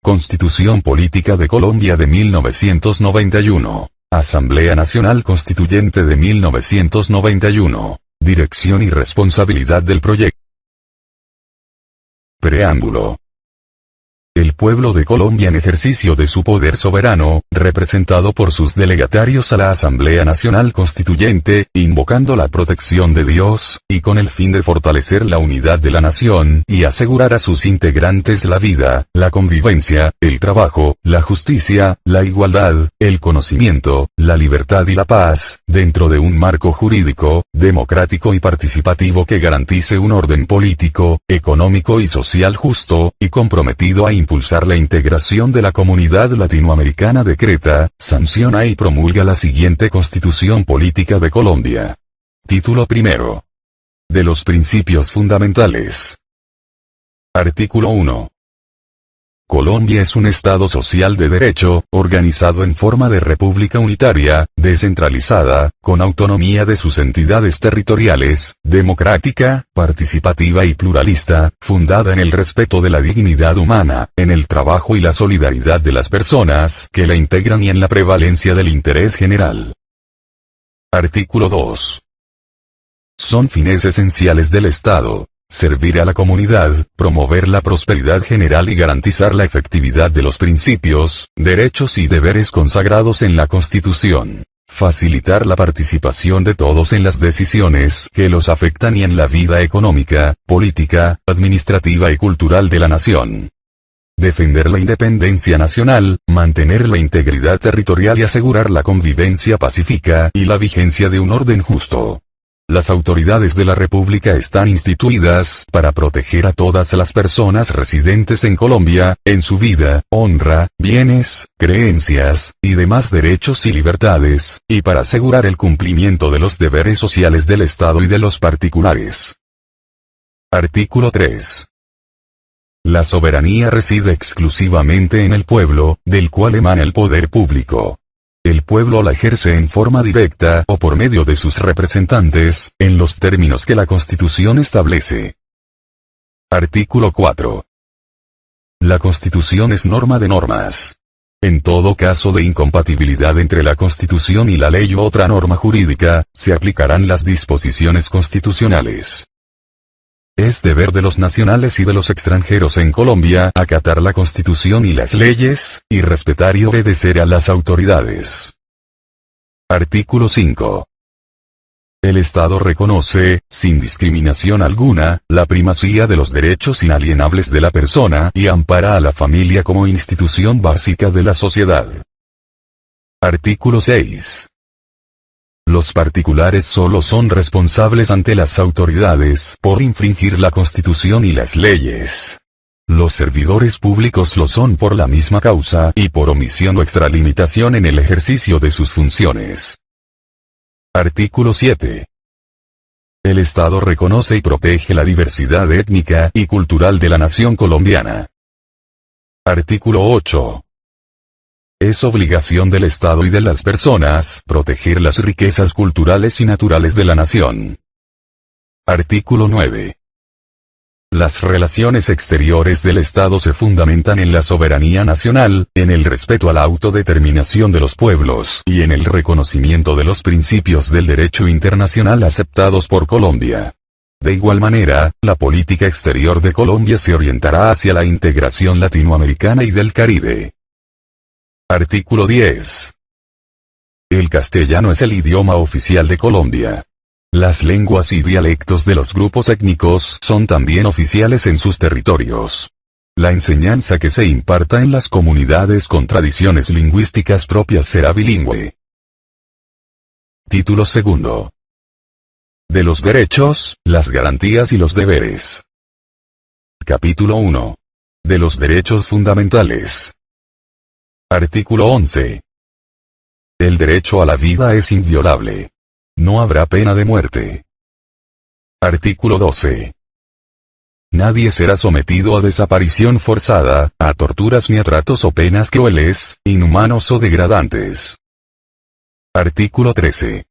Constitución Política de Colombia de 1991. Asamblea Nacional Constituyente de 1991. Dirección y responsabilidad del proyecto. Preámbulo. El pueblo de Colombia en ejercicio de su poder soberano, representado por sus delegatarios a la Asamblea Nacional Constituyente, invocando la protección de Dios, y con el fin de fortalecer la unidad de la nación y asegurar a sus integrantes la vida, la convivencia, el trabajo, la justicia, la igualdad, el conocimiento, la libertad y la paz, dentro de un marco jurídico, democrático y participativo que garantice un orden político, económico y social justo, y comprometido a impulsar la integración de la comunidad latinoamericana, decreta, sanciona y promulga la siguiente Constitución Política de Colombia. Título primero. De los principios fundamentales. Artículo 1. Colombia es un Estado social de derecho, organizado en forma de república unitaria, descentralizada, con autonomía de sus entidades territoriales, democrática, participativa y pluralista, fundada en el respeto de la dignidad humana, en el trabajo y la solidaridad de las personas que la integran y en la prevalencia del interés general. Artículo 2. Son fines esenciales del Estado: servir a la comunidad, promover la prosperidad general y garantizar la efectividad de los principios, derechos y deberes consagrados en la Constitución. Facilitar la participación de todos en las decisiones que los afectan y en la vida económica, política, administrativa y cultural de la nación. Defender la independencia nacional, mantener la integridad territorial y asegurar la convivencia pacífica y la vigencia de un orden justo. Las autoridades de la República están instituidas para proteger a todas las personas residentes en Colombia, en su vida, honra, bienes, creencias, y demás derechos y libertades, y para asegurar el cumplimiento de los deberes sociales del Estado y de los particulares. Artículo 3. La soberanía reside exclusivamente en el pueblo, del cual emana el poder público. El pueblo la ejerce en forma directa o por medio de sus representantes, en los términos que la Constitución establece. Artículo 4. La Constitución es norma de normas. En todo caso de incompatibilidad entre la Constitución y la ley u otra norma jurídica, se aplicarán las disposiciones constitucionales. Es deber de los nacionales y de los extranjeros en Colombia acatar la Constitución y las leyes, y respetar y obedecer a las autoridades. Artículo 5. El Estado reconoce, sin discriminación alguna, la primacía de los derechos inalienables de la persona y ampara a la familia como institución básica de la sociedad. Artículo 6. Los particulares solo son responsables ante las autoridades por infringir la Constitución y las leyes. Los servidores públicos lo son por la misma causa y por omisión o extralimitación en el ejercicio de sus funciones. Artículo 7. El Estado reconoce y protege la diversidad étnica y cultural de la nación colombiana. Artículo 8. Es obligación del Estado y de las personas proteger las riquezas culturales y naturales de la nación. Artículo 9. Las relaciones exteriores del Estado se fundamentan en la soberanía nacional, en el respeto a la autodeterminación de los pueblos y en el reconocimiento de los principios del derecho internacional aceptados por Colombia. De igual manera, la política exterior de Colombia se orientará hacia la integración latinoamericana y del Caribe. Artículo 10. El castellano es el idioma oficial de Colombia. Las lenguas y dialectos de los grupos étnicos son también oficiales en sus territorios. La enseñanza que se imparta en las comunidades con tradiciones lingüísticas propias será bilingüe. Título segundo. De los derechos, las garantías y los deberes. Capítulo 1. De los derechos fundamentales. Artículo 11. El derecho a la vida es inviolable. No habrá pena de muerte. Artículo 12. Nadie será sometido a desaparición forzada, a torturas ni a tratos o penas crueles, inhumanos o degradantes. Artículo 13.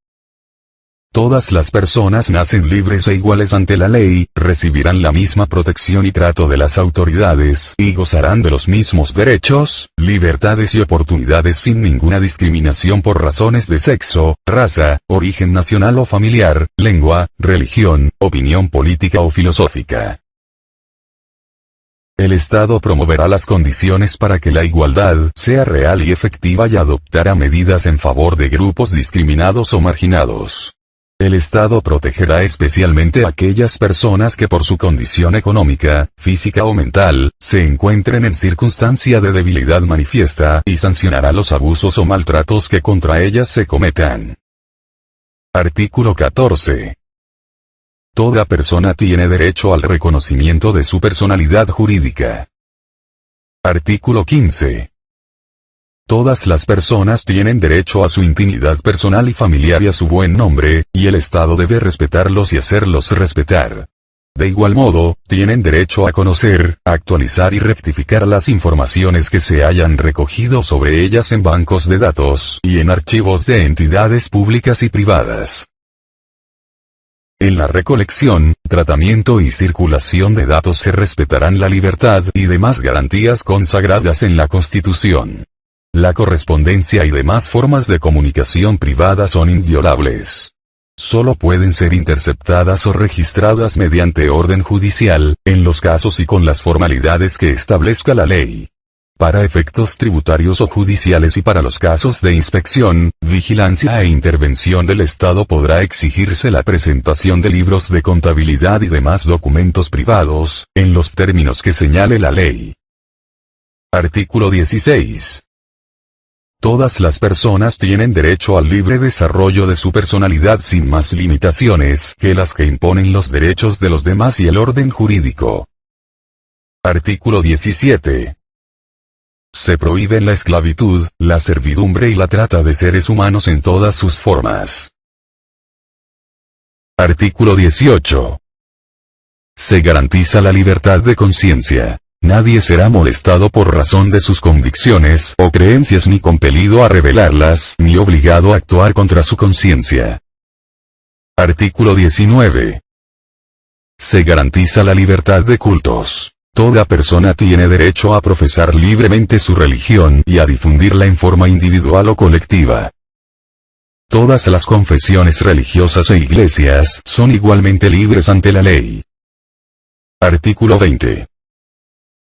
Todas las personas nacen libres e iguales ante la ley, recibirán la misma protección y trato de las autoridades, y gozarán de los mismos derechos, libertades y oportunidades sin ninguna discriminación por razones de sexo, raza, origen nacional o familiar, lengua, religión, opinión política o filosófica. El Estado promoverá las condiciones para que la igualdad sea real y efectiva y adoptará medidas en favor de grupos discriminados o marginados. El Estado protegerá especialmente a aquellas personas que por su condición económica, física o mental, se encuentren en circunstancia de debilidad manifiesta, y sancionará los abusos o maltratos que contra ellas se cometan. Artículo 14. Toda persona tiene derecho al reconocimiento de su personalidad jurídica. Artículo 15. Todas las personas tienen derecho a su intimidad personal y familiar y a su buen nombre, y el Estado debe respetarlos y hacerlos respetar. De igual modo, tienen derecho a conocer, actualizar y rectificar las informaciones que se hayan recogido sobre ellas en bancos de datos y en archivos de entidades públicas y privadas. En la recolección, tratamiento y circulación de datos se respetarán la libertad y demás garantías consagradas en la Constitución. La correspondencia y demás formas de comunicación privada son inviolables. Solo pueden ser interceptadas o registradas mediante orden judicial, en los casos y con las formalidades que establezca la ley. Para efectos tributarios o judiciales y para los casos de inspección, vigilancia e intervención del Estado podrá exigirse la presentación de libros de contabilidad y demás documentos privados, en los términos que señale la ley. Artículo 16. Todas las personas tienen derecho al libre desarrollo de su personalidad sin más limitaciones que las que imponen los derechos de los demás y el orden jurídico. Artículo 17. Se prohíben la esclavitud, la servidumbre y la trata de seres humanos en todas sus formas. Artículo 18. Se garantiza la libertad de conciencia. Nadie será molestado por razón de sus convicciones o creencias ni compelido a revelarlas, ni obligado a actuar contra su conciencia. Artículo 19. Se garantiza la libertad de cultos. Toda persona tiene derecho a profesar libremente su religión y a difundirla en forma individual o colectiva. Todas las confesiones religiosas e iglesias son igualmente libres ante la ley. Artículo 20.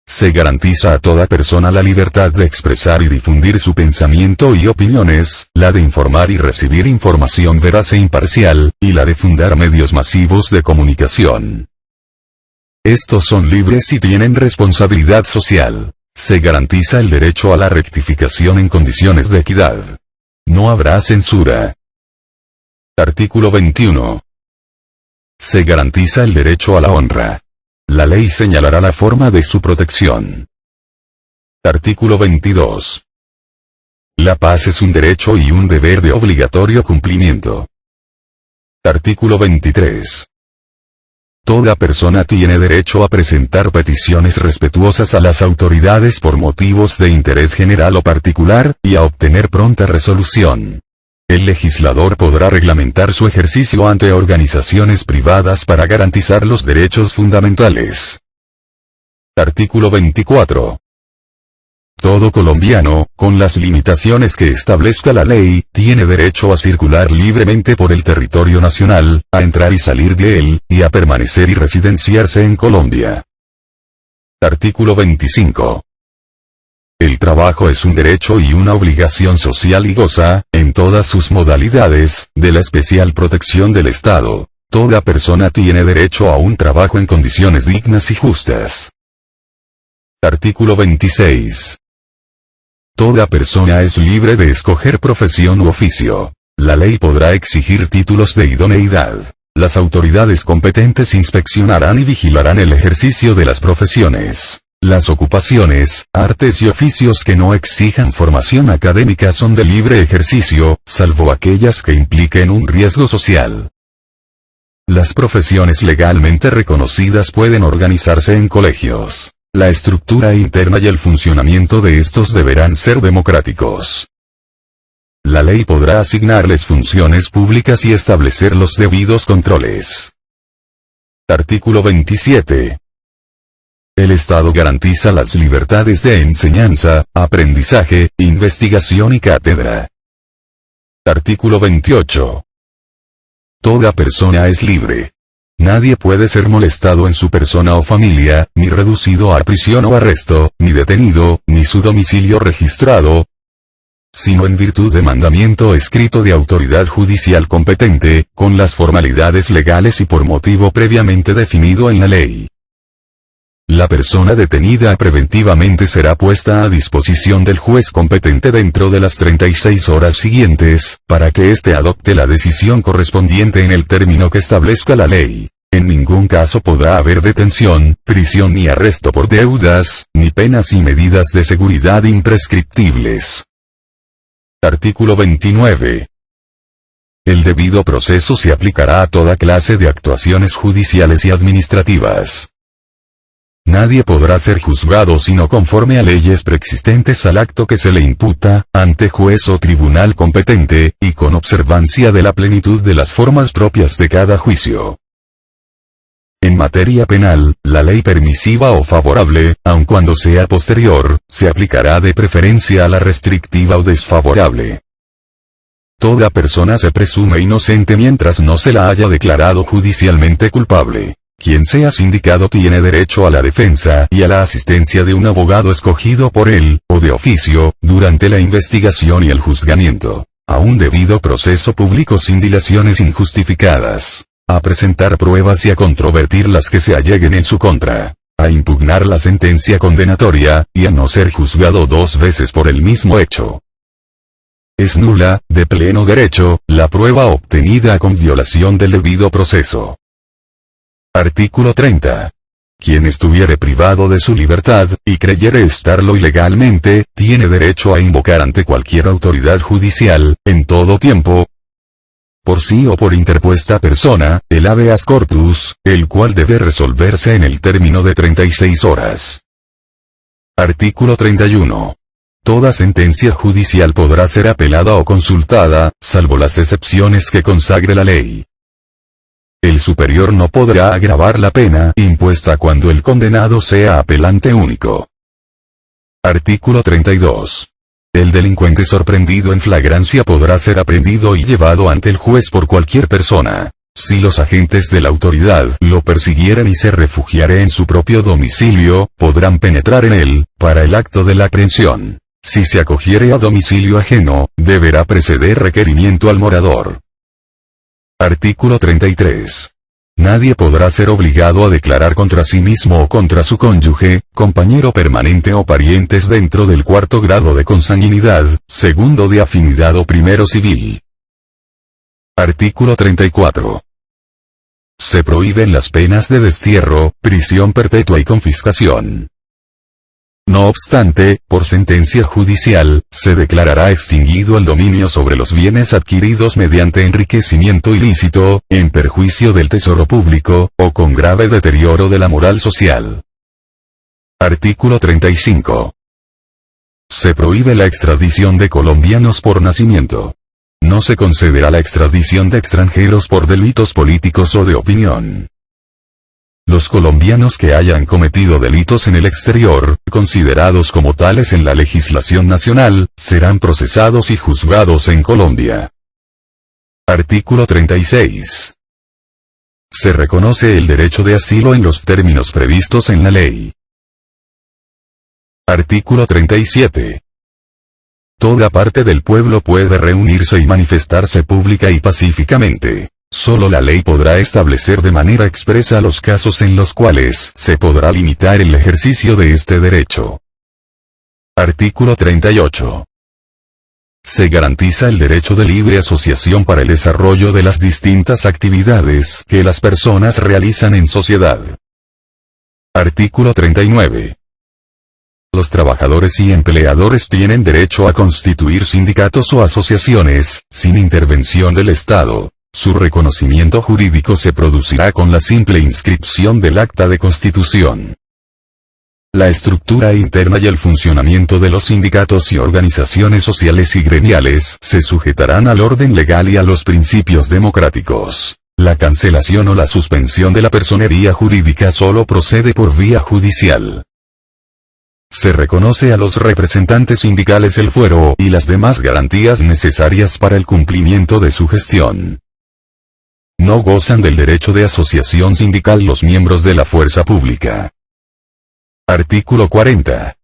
Se garantiza a toda persona la libertad de expresar y difundir su pensamiento y opiniones, la de informar y recibir información veraz e imparcial, y la de fundar medios masivos de comunicación. Estos son libres y tienen responsabilidad social. Se garantiza el derecho a la rectificación en condiciones de equidad. No habrá censura. Artículo 21. Se garantiza el derecho a la honra. La ley señalará la forma de su protección. Artículo 22. La paz es un derecho y un deber de obligatorio cumplimiento. Artículo 23. Toda persona tiene derecho a presentar peticiones respetuosas a las autoridades por motivos de interés general o particular, y a obtener pronta resolución. El legislador podrá reglamentar su ejercicio ante organizaciones privadas para garantizar los derechos fundamentales. Artículo 24. Todo colombiano, con las limitaciones que establezca la ley, tiene derecho a circular libremente por el territorio nacional, a entrar y salir de él, y a permanecer y residenciarse en Colombia. Artículo 25. El trabajo es un derecho y una obligación social y goza, en todas sus modalidades, de la especial protección del Estado. Toda persona tiene derecho a un trabajo en condiciones dignas y justas. Artículo 26. Toda persona es libre de escoger profesión u oficio. La ley podrá exigir títulos de idoneidad. Las autoridades competentes inspeccionarán y vigilarán el ejercicio de las profesiones. Las ocupaciones, artes y oficios que no exijan formación académica son de libre ejercicio, salvo aquellas que impliquen un riesgo social. Las profesiones legalmente reconocidas pueden organizarse en colegios. La estructura interna y el funcionamiento de estos deberán ser democráticos. la ley podrá asignarles funciones públicas y establecer los debidos controles. Artículo 27. El Estado garantiza las libertades de enseñanza, aprendizaje, investigación y cátedra. Artículo 28. Toda persona es libre. Nadie puede ser molestado en su persona o familia, ni reducido a prisión o arresto, ni detenido, ni su domicilio registrado, sino en virtud de mandamiento escrito de autoridad judicial competente, con las formalidades legales y por motivo previamente definido en la ley. La persona detenida preventivamente será puesta a disposición del juez competente dentro de las 36 horas siguientes, para que éste adopte la decisión correspondiente en el término que establezca la ley. En ningún caso podrá haber detención, prisión ni arresto por deudas, ni penas y medidas de seguridad imprescriptibles. Artículo 29. El debido proceso se aplicará a toda clase de actuaciones judiciales y administrativas. Nadie podrá ser juzgado sino conforme a leyes preexistentes al acto que se le imputa, ante juez o tribunal competente, y con observancia de la plenitud de las formas propias de cada juicio. En materia penal, la ley permisiva o favorable, aun cuando sea posterior, se aplicará de preferencia a la restrictiva o desfavorable. Toda persona se presume inocente mientras no se la haya declarado judicialmente culpable. Quien sea sindicado tiene derecho a la defensa y a la asistencia de un abogado escogido por él, o de oficio, durante la investigación y el juzgamiento. A un debido proceso público sin dilaciones injustificadas. A presentar pruebas y a controvertir las que se alleguen en su contra. A impugnar la sentencia condenatoria, y a no ser juzgado 2 veces por el mismo hecho. Es nula, de pleno derecho, la prueba obtenida con violación del debido proceso. Artículo 30. Quien estuviere privado de su libertad, y creyere estarlo ilegalmente, tiene derecho a invocar ante cualquier autoridad judicial, en todo tiempo, por sí o por interpuesta persona, el habeas corpus, el cual debe resolverse en el término de 36 horas. Artículo 31. Toda sentencia judicial podrá ser apelada o consultada, salvo las excepciones que consagre la ley. El superior no podrá agravar la pena impuesta cuando el condenado sea apelante único. Artículo 32. El delincuente sorprendido en flagrancia podrá ser aprehendido y llevado ante el juez por cualquier persona. Si los agentes de la autoridad lo persiguieren y se refugiare en su propio domicilio, podrán penetrar en él, para el acto de la aprehensión. Si se acogiere a domicilio ajeno, deberá preceder requerimiento al morador. Artículo 33. Nadie podrá ser obligado a declarar contra sí mismo o contra su cónyuge, compañero permanente o parientes dentro del 4º grado de consanguinidad, 2º de afinidad o 1º civil. Artículo 34. Se prohíben las penas de destierro, prisión perpetua y confiscación. No obstante, por sentencia judicial, se declarará extinguido el dominio sobre los bienes adquiridos mediante enriquecimiento ilícito, en perjuicio del tesoro público, o con grave deterioro de la moral social. Artículo 35. Se prohíbe la extradición de colombianos por nacimiento. No se concederá la extradición de extranjeros por delitos políticos o de opinión. Los colombianos que hayan cometido delitos en el exterior, considerados como tales en la legislación nacional, serán procesados y juzgados en Colombia. Artículo 36. Se reconoce el derecho de asilo en los términos previstos en la ley. Artículo 37. Toda parte del pueblo puede reunirse y manifestarse pública y pacíficamente. Solo la ley podrá establecer de manera expresa los casos en los cuales se podrá limitar el ejercicio de este derecho. Artículo 38. Se garantiza el derecho de libre asociación para el desarrollo de las distintas actividades que las personas realizan en sociedad. Artículo 39. Los trabajadores y empleadores tienen derecho a constituir sindicatos o asociaciones, sin intervención del Estado. Su reconocimiento jurídico se producirá con la simple inscripción del acta de constitución. La estructura interna y el funcionamiento de los sindicatos y organizaciones sociales y gremiales se sujetarán al orden legal y a los principios democráticos. La cancelación o la suspensión de la personería jurídica solo procede por vía judicial. Se reconoce a los representantes sindicales el fuero y las demás garantías necesarias para el cumplimiento de su gestión. No gozan del derecho de asociación sindical los miembros de la fuerza pública. Artículo 40.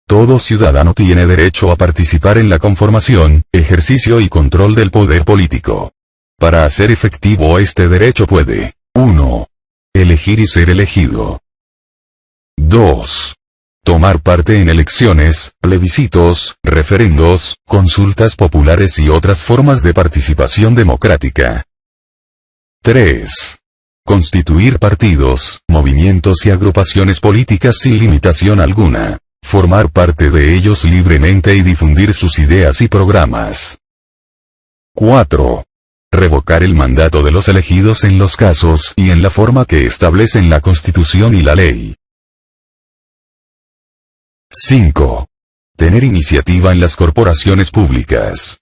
Todo ciudadano tiene derecho a participar en la conformación, ejercicio y control del poder político. Para hacer efectivo este derecho puede: 1. Elegir y ser elegido. 2. Tomar parte en elecciones, plebiscitos, referendos, consultas populares y otras formas de participación democrática. 3. Constituir partidos, movimientos y agrupaciones políticas sin limitación alguna. Formar parte de ellos libremente y difundir sus ideas y programas. 4. Revocar el mandato de los elegidos en los casos y en la forma que establecen la Constitución y la ley. 5. Tener iniciativa en las corporaciones públicas.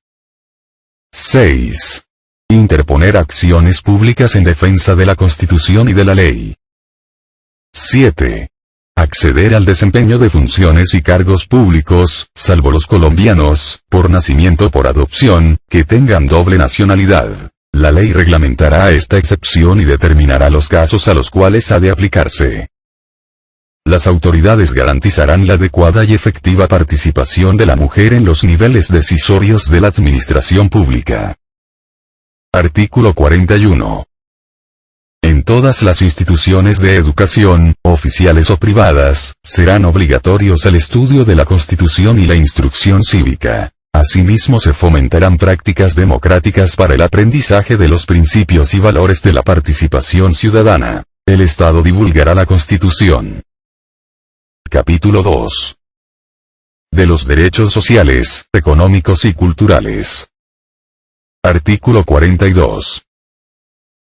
6. Interponer acciones públicas en defensa de la Constitución y de la ley. 7. Acceder al desempeño de funciones y cargos públicos, salvo los colombianos, por nacimiento o por adopción, que tengan doble nacionalidad. La ley reglamentará esta excepción y determinará los casos a los cuales ha de aplicarse. Las autoridades garantizarán la adecuada y efectiva participación de la mujer en los niveles decisorios de la administración pública. Artículo 41. En todas las instituciones de educación, oficiales o privadas, serán obligatorios el estudio de la Constitución y la instrucción cívica. Asimismo se fomentarán prácticas democráticas para el aprendizaje de los principios y valores de la participación ciudadana. El Estado divulgará la Constitución. Capítulo 2. De los derechos sociales, económicos y culturales. Artículo 42.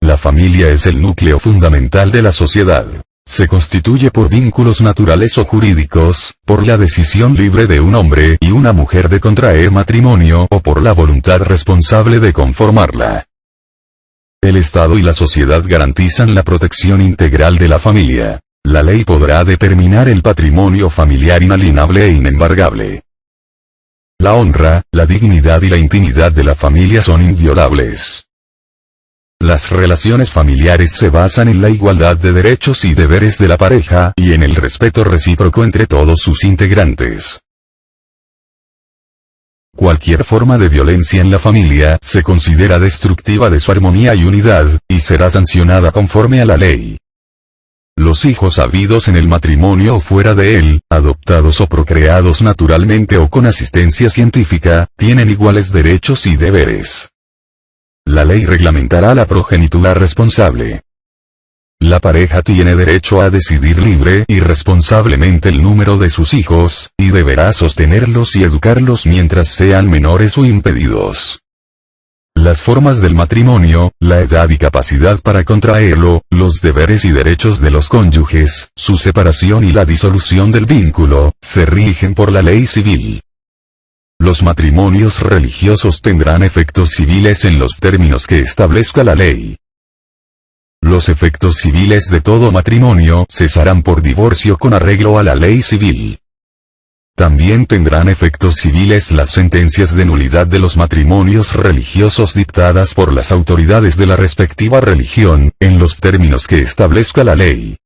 La familia es el núcleo fundamental de la sociedad. Se constituye por vínculos naturales o jurídicos, por la decisión libre de un hombre y una mujer de contraer matrimonio o por la voluntad responsable de conformarla. El Estado y la sociedad garantizan la protección integral de la familia. La ley podrá determinar el patrimonio familiar inalienable e inembargable. La honra, la dignidad y la intimidad de la familia son inviolables. Las relaciones familiares se basan en la igualdad de derechos y deberes de la pareja y en el respeto recíproco entre todos sus integrantes. Cualquier forma de violencia en la familia se considera destructiva de su armonía y unidad, y será sancionada conforme a la ley. Los hijos habidos en el matrimonio o fuera de él, adoptados o procreados naturalmente o con asistencia científica, tienen iguales derechos y deberes. La ley reglamentará la progenitura responsable. La pareja tiene derecho a decidir libre y responsablemente el número de sus hijos, y deberá sostenerlos y educarlos mientras sean menores o impedidos. Las formas del matrimonio, la edad y capacidad para contraerlo, los deberes y derechos de los cónyuges, su separación y la disolución del vínculo, se rigen por la ley civil. Los matrimonios religiosos tendrán efectos civiles en los términos que establezca la ley. Los efectos civiles de todo matrimonio cesarán por divorcio con arreglo a la ley civil. También tendrán efectos civiles las sentencias de nulidad de los matrimonios religiosos dictadas por las autoridades de la respectiva religión, en los términos que establezca la ley.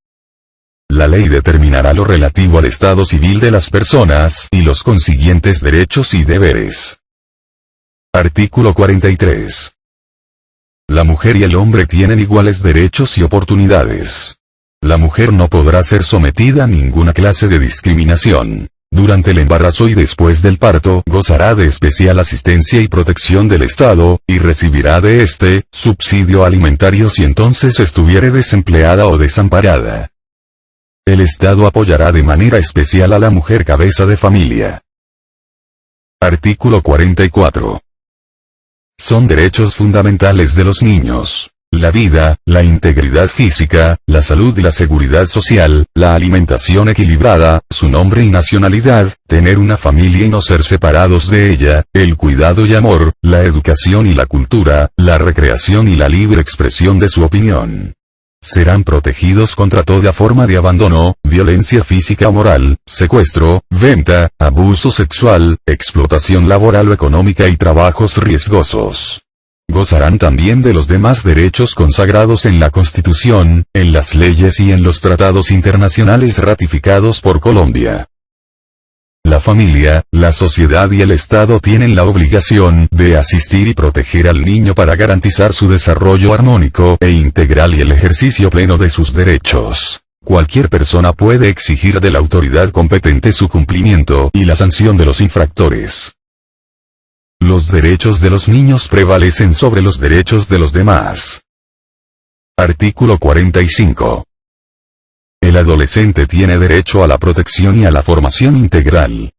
La ley determinará lo relativo al estado civil de las personas y los consiguientes derechos y deberes. Artículo 43. La mujer y el hombre tienen iguales derechos y oportunidades. La mujer no podrá ser sometida a ninguna clase de discriminación. Durante el embarazo y después del parto gozará de especial asistencia y protección del Estado, y recibirá de este, subsidio alimentario si entonces estuviere desempleada o desamparada. El Estado apoyará de manera especial a la mujer cabeza de familia. Artículo 44. Son derechos fundamentales de los niños. la vida, la integridad física, la salud y la seguridad social, la alimentación equilibrada, su nombre y nacionalidad, tener una familia y no ser separados de ella, el cuidado y amor, la educación y la cultura, la recreación y la libre expresión de su opinión. Serán protegidos contra toda forma de abandono, violencia física o moral, secuestro, venta, abuso sexual, explotación laboral o económica y trabajos riesgosos. Gozarán también de los demás derechos consagrados en la Constitución, en las leyes y en los tratados internacionales ratificados por Colombia. La familia, la sociedad y el Estado tienen la obligación de asistir y proteger al niño para garantizar su desarrollo armónico e integral y el ejercicio pleno de sus derechos. Cualquier persona puede exigir de la autoridad competente su cumplimiento y la sanción de los infractores. Los derechos de los niños prevalecen sobre los derechos de los demás. Artículo 45. El adolescente tiene derecho a la protección y a la formación integral.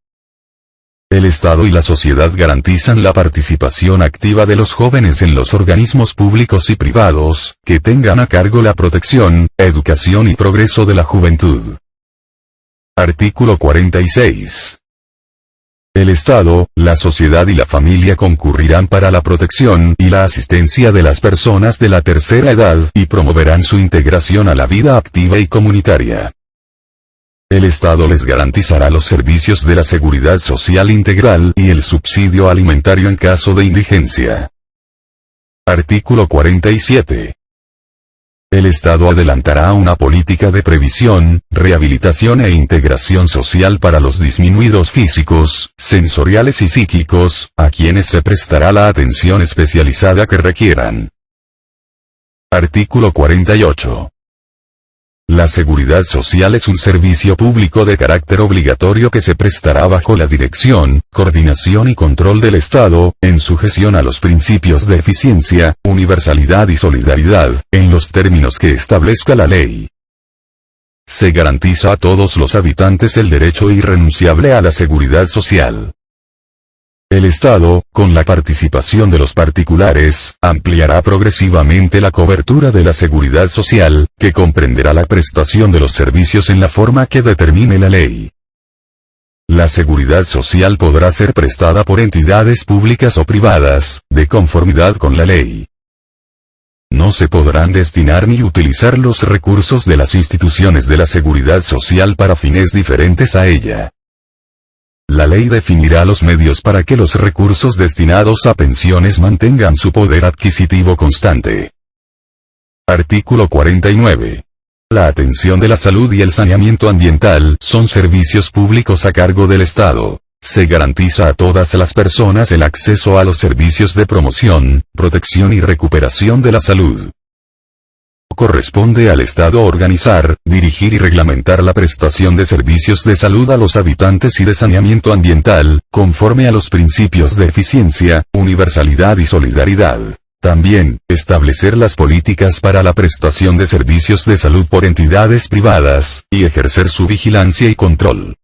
El Estado y la sociedad garantizan la participación activa de los jóvenes en los organismos públicos y privados, que tengan a cargo la protección, educación y progreso de la juventud. Artículo 46. El Estado, la sociedad y la familia concurrirán para la protección y la asistencia de las personas de la tercera edad y promoverán su integración a la vida activa y comunitaria. El Estado les garantizará los servicios de la seguridad social integral y el subsidio alimentario en caso de indigencia. Artículo 47. El Estado adelantará una política de previsión, rehabilitación e integración social para los disminuidos físicos, sensoriales y psíquicos, a quienes se prestará la atención especializada que requieran. Artículo 48. La seguridad social es un servicio público de carácter obligatorio que se prestará bajo la dirección, coordinación y control del Estado, en sujeción a los principios de eficiencia, universalidad y solidaridad, en los términos que establezca la ley. Se garantiza a todos los habitantes el derecho irrenunciable a la seguridad social. El Estado, con la participación de los particulares, ampliará progresivamente la cobertura de la seguridad social, que comprenderá la prestación de los servicios en la forma que determine la ley. La seguridad social podrá ser prestada por entidades públicas o privadas, de conformidad con la ley. No se podrán destinar ni utilizar los recursos de las instituciones de la seguridad social para fines diferentes a ella. La ley definirá los medios para que los recursos destinados a pensiones mantengan su poder adquisitivo constante. Artículo 49. La atención de la salud y el saneamiento ambiental son servicios públicos a cargo del Estado. Se garantiza a todas las personas el acceso a los servicios de promoción, protección y recuperación de la salud. Corresponde al Estado organizar, dirigir y reglamentar la prestación de servicios de salud a los habitantes y de saneamiento ambiental, conforme a los principios de eficiencia, universalidad y solidaridad. También, establecer las políticas para la prestación de servicios de salud por entidades privadas, y ejercer su vigilancia y control.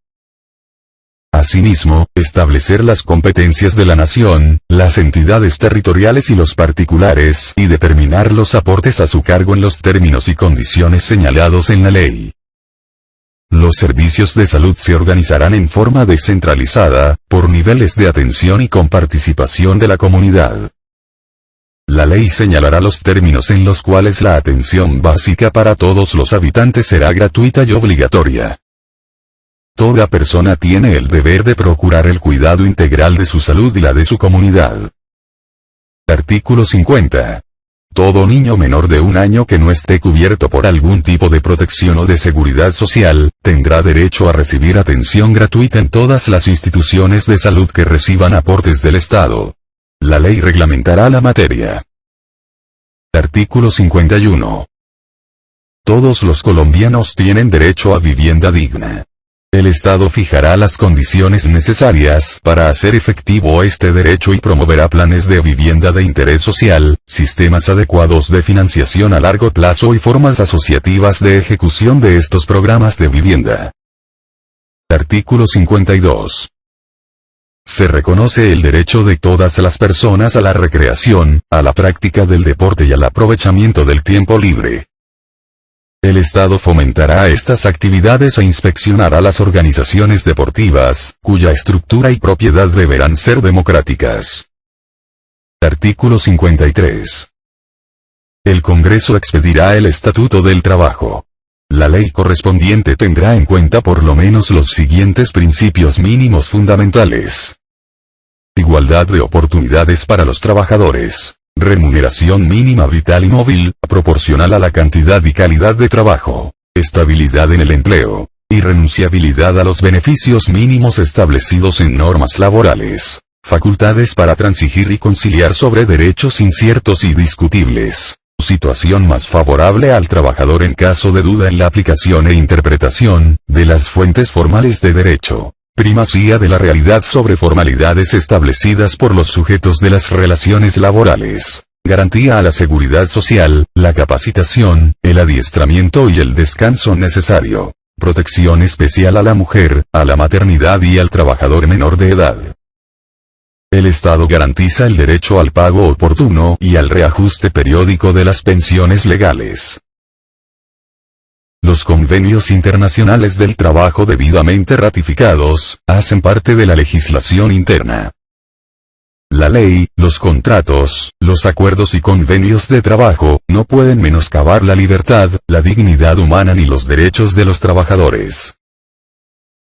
Asimismo, establecer las competencias de la nación, las entidades territoriales y los particulares, y determinar los aportes a su cargo en los términos y condiciones señalados en la ley. Los servicios de salud se organizarán en forma descentralizada, por niveles de atención y con participación de la comunidad. La ley señalará los términos en los cuales la atención básica para todos los habitantes será gratuita y obligatoria. Toda persona tiene el deber de procurar el cuidado integral de su salud y la de su comunidad. Artículo 50. Todo niño menor de 1 año que no esté cubierto por algún tipo de protección o de seguridad social, tendrá derecho a recibir atención gratuita en todas las instituciones de salud que reciban aportes del Estado. La ley reglamentará la materia. Artículo 51. Todos los colombianos tienen derecho a vivienda digna. El Estado fijará las condiciones necesarias para hacer efectivo este derecho y promoverá planes de vivienda de interés social, sistemas adecuados de financiación a largo plazo y formas asociativas de ejecución de estos programas de vivienda. Artículo 52. Se reconoce el derecho de todas las personas a la recreación, a la práctica del deporte y al aprovechamiento del tiempo libre. El Estado fomentará estas actividades e inspeccionará las organizaciones deportivas, cuya estructura y propiedad deberán ser democráticas. Artículo 53. El Congreso expedirá el Estatuto del Trabajo. La ley correspondiente tendrá en cuenta por lo menos los siguientes principios mínimos fundamentales. Igualdad de oportunidades para los trabajadores. Remuneración mínima vital y móvil, proporcional a la cantidad y calidad de trabajo. Estabilidad en el empleo. Irrenunciabilidad a los beneficios mínimos establecidos en normas laborales. Facultades para transigir y conciliar sobre derechos inciertos y discutibles. Situación más favorable al trabajador en caso de duda en la aplicación e interpretación de las fuentes formales de derecho. Primacía de la realidad sobre formalidades establecidas por los sujetos de las relaciones laborales. Garantía a la seguridad social, la capacitación, el adiestramiento y el descanso necesario. Protección especial a la mujer, a la maternidad y al trabajador menor de edad. El Estado garantiza el derecho al pago oportuno y al reajuste periódico de las pensiones legales. Los convenios internacionales del trabajo debidamente ratificados, hacen parte de la legislación interna. La ley, los contratos, los acuerdos y convenios de trabajo, no pueden menoscabar la libertad, la dignidad humana ni los derechos de los trabajadores.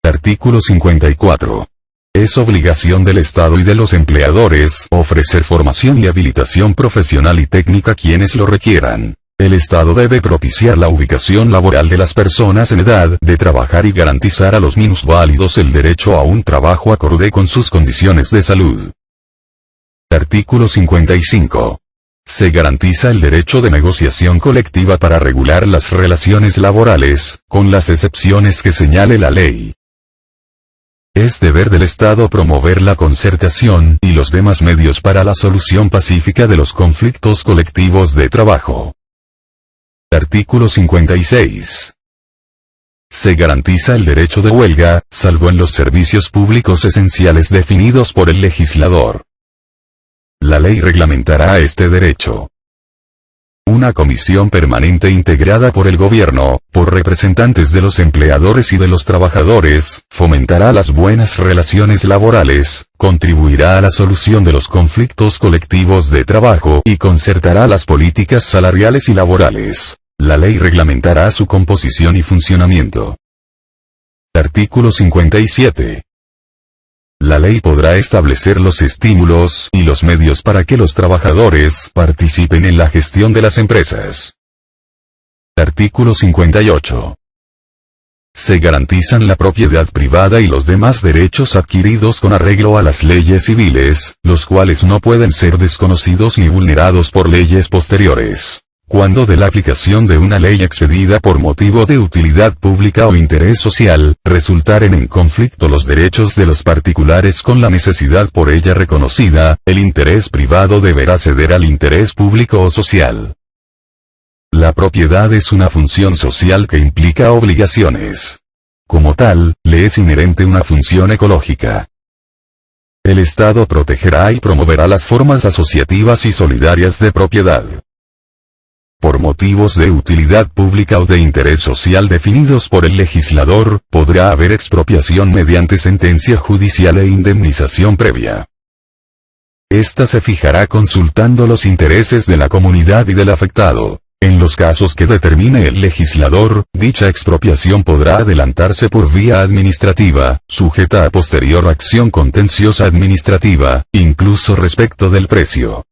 Artículo 54. Es obligación del Estado y de los empleadores ofrecer formación y habilitación profesional y técnica a quienes lo requieran. El Estado debe propiciar la ubicación laboral de las personas en edad de trabajar y garantizar a los minusválidos el derecho a un trabajo acorde con sus condiciones de salud. Artículo 55. Se garantiza el derecho de negociación colectiva para regular las relaciones laborales, con las excepciones que señale la ley. Es deber del Estado promover la concertación y los demás medios para la solución pacífica de los conflictos colectivos de trabajo. Artículo 56. Se garantiza el derecho de huelga, salvo en los servicios públicos esenciales definidos por el legislador. La ley reglamentará este derecho. Una comisión permanente integrada por el gobierno, por representantes de los empleadores y de los trabajadores, fomentará las buenas relaciones laborales, contribuirá a la solución de los conflictos colectivos de trabajo y concertará las políticas salariales y laborales. La ley reglamentará su composición y funcionamiento. Artículo 57. La ley podrá establecer los estímulos y los medios para que los trabajadores participen en la gestión de las empresas. Artículo 58. Se garantizan la propiedad privada y los demás derechos adquiridos con arreglo a las leyes civiles, los cuales no pueden ser desconocidos ni vulnerados por leyes posteriores. Cuando de la aplicación de una ley expedida por motivo de utilidad pública o interés social, resultaren en conflicto los derechos de los particulares con la necesidad por ella reconocida, el interés privado deberá ceder al interés público o social. La propiedad es una función social que implica obligaciones. Como tal, le es inherente una función ecológica. El Estado protegerá y promoverá las formas asociativas y solidarias de propiedad. Por motivos de utilidad pública o de interés social definidos por el legislador, podrá haber expropiación mediante sentencia judicial e indemnización previa. Esta se fijará consultando los intereses de la comunidad y del afectado. En los casos que determine el legislador, dicha expropiación podrá adelantarse por vía administrativa, sujeta a posterior acción contenciosa administrativa, incluso respecto del precio.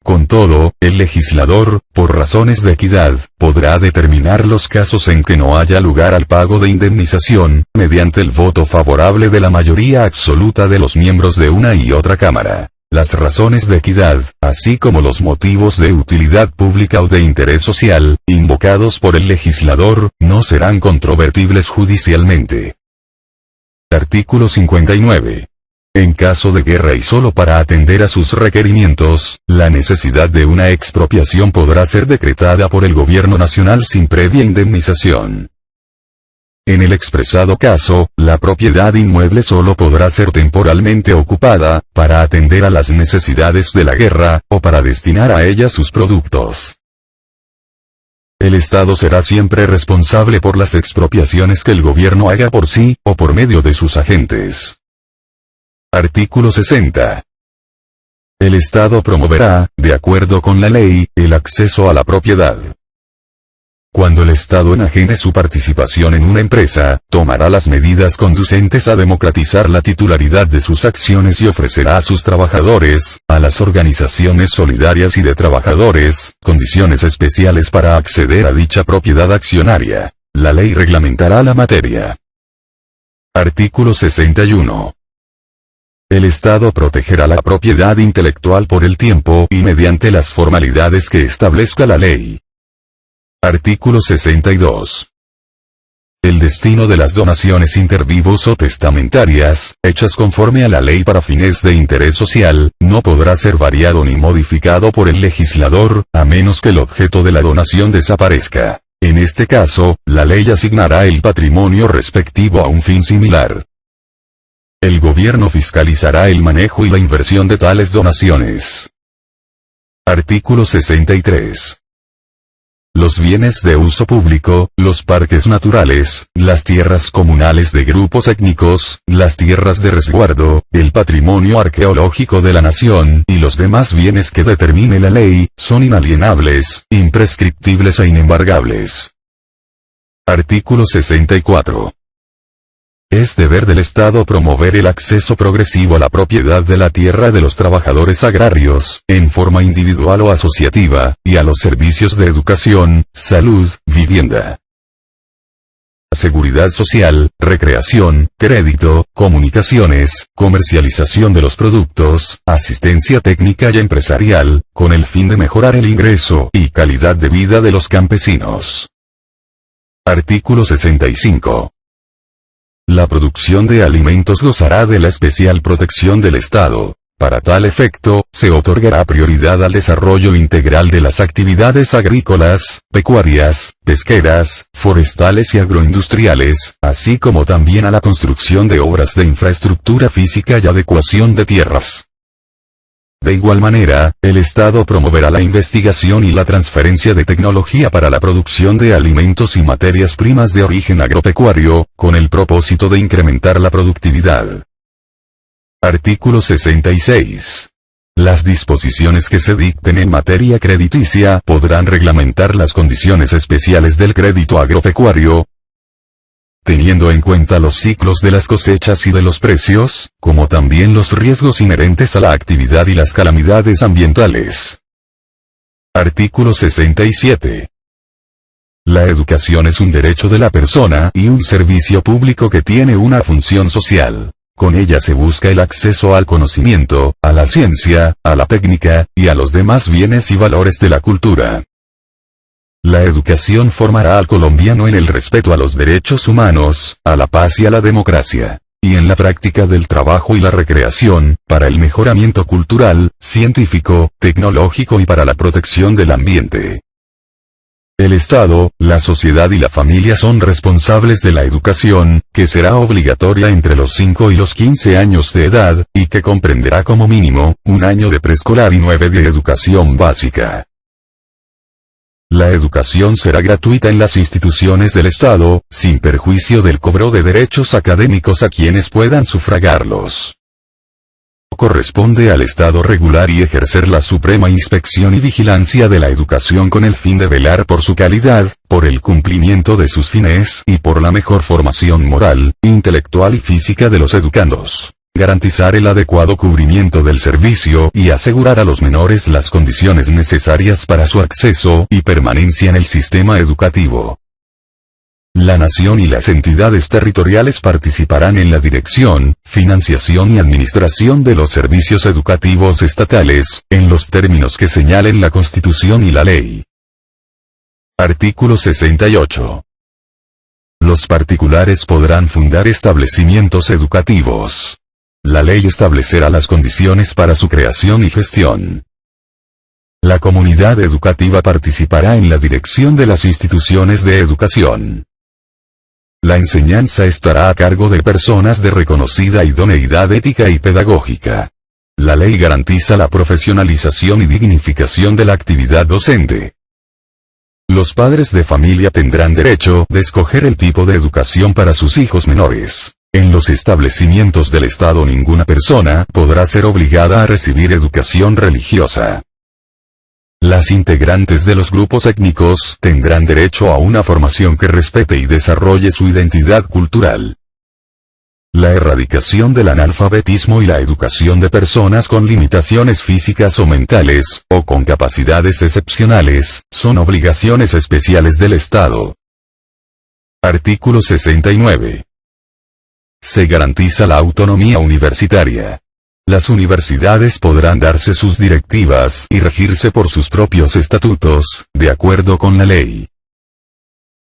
Con todo, el legislador, por razones de equidad, podrá determinar los casos en que no haya lugar al pago de indemnización, mediante el voto favorable de la mayoría absoluta de los miembros de una y otra Cámara. Las razones de equidad, así como los motivos de utilidad pública o de interés social, invocados por el legislador, no serán controvertibles judicialmente. Artículo 59. En caso de guerra y solo para atender a sus requerimientos, la necesidad de una expropiación podrá ser decretada por el Gobierno Nacional sin previa indemnización. En el expresado caso, la propiedad inmueble solo podrá ser temporalmente ocupada, para atender a las necesidades de la guerra, o para destinar a ella sus productos. El Estado será siempre responsable por las expropiaciones que el gobierno haga por sí, o por medio de sus agentes. Artículo 60. El Estado promoverá, de acuerdo con la ley, el acceso a la propiedad. Cuando el Estado enajene su participación en una empresa, tomará las medidas conducentes a democratizar la titularidad de sus acciones y ofrecerá a sus trabajadores, a las organizaciones solidarias y de trabajadores, condiciones especiales para acceder a dicha propiedad accionaria. La ley reglamentará la materia. Artículo 61. El Estado protegerá la propiedad intelectual por el tiempo y mediante las formalidades que establezca la ley. Artículo 62. El destino de las donaciones intervivos o testamentarias, hechas conforme a la ley para fines de interés social, no podrá ser variado ni modificado por el legislador, a menos que el objeto de la donación desaparezca. En este caso, la ley asignará el patrimonio respectivo a un fin similar. El gobierno fiscalizará el manejo y la inversión de tales donaciones. Artículo 63. Los bienes de uso público, los parques naturales, las tierras comunales de grupos étnicos, las tierras de resguardo, el patrimonio arqueológico de la nación y los demás bienes que determine la ley, son inalienables, imprescriptibles e inembargables. Artículo 64. Es deber del Estado promover el acceso progresivo a la propiedad de la tierra de los trabajadores agrarios, en forma individual o asociativa, y a los servicios de educación, salud, vivienda, seguridad social, recreación, crédito, comunicaciones, comercialización de los productos, asistencia técnica y empresarial, con el fin de mejorar el ingreso y calidad de vida de los campesinos. Artículo 65. La producción de alimentos gozará de la especial protección del Estado. Para tal efecto, se otorgará prioridad al desarrollo integral de las actividades agrícolas, pecuarias, pesqueras, forestales y agroindustriales, así como también a la construcción de obras de infraestructura física y adecuación de tierras. De igual manera, el Estado promoverá la investigación y la transferencia de tecnología para la producción de alimentos y materias primas de origen agropecuario, con el propósito de incrementar la productividad. Artículo 66. Las disposiciones que se dicten en materia crediticia podrán reglamentar las condiciones especiales del crédito agropecuario, teniendo en cuenta los ciclos de las cosechas y de los precios, como también los riesgos inherentes a la actividad y las calamidades ambientales. Artículo 67. La educación es un derecho de la persona y un servicio público que tiene una función social. Con ella se busca el acceso al conocimiento, a la ciencia, a la técnica, y a los demás bienes y valores de la cultura. La educación formará al colombiano en el respeto a los derechos humanos, a la paz y a la democracia, y en la práctica del trabajo y la recreación, para el mejoramiento cultural, científico, tecnológico y para la protección del ambiente. El Estado, la sociedad y la familia son responsables de la educación, que será obligatoria entre los 5 y los 15 años de edad, y que comprenderá como mínimo, 1 año de preescolar y 9 de educación básica. La educación será gratuita en las instituciones del Estado, sin perjuicio del cobro de derechos académicos a quienes puedan sufragarlos. Corresponde al Estado regular y ejercer la suprema inspección y vigilancia de la educación con el fin de velar por su calidad, por el cumplimiento de sus fines y por la mejor formación moral, intelectual y física de los educandos. Garantizar el adecuado cubrimiento del servicio y asegurar a los menores las condiciones necesarias para su acceso y permanencia en el sistema educativo. La nación y las entidades territoriales participarán en la dirección, financiación y administración de los servicios educativos estatales, en los términos que señalen la Constitución y la ley. Artículo 68. Los particulares podrán fundar establecimientos educativos. La ley establecerá las condiciones para su creación y gestión. La comunidad educativa participará en la dirección de las instituciones de educación. La enseñanza estará a cargo de personas de reconocida idoneidad ética y pedagógica. La ley garantiza la profesionalización y dignificación de la actividad docente. Los padres de familia tendrán derecho de escoger el tipo de educación para sus hijos menores. En los establecimientos del Estado ninguna persona podrá ser obligada a recibir educación religiosa. Las integrantes de los grupos étnicos tendrán derecho a una formación que respete y desarrolle su identidad cultural. La erradicación del analfabetismo y la educación de personas con limitaciones físicas o mentales, o con capacidades excepcionales, son obligaciones especiales del Estado. Artículo 69. Se garantiza la autonomía universitaria. Las universidades podrán darse sus directivas y regirse por sus propios estatutos, de acuerdo con la ley.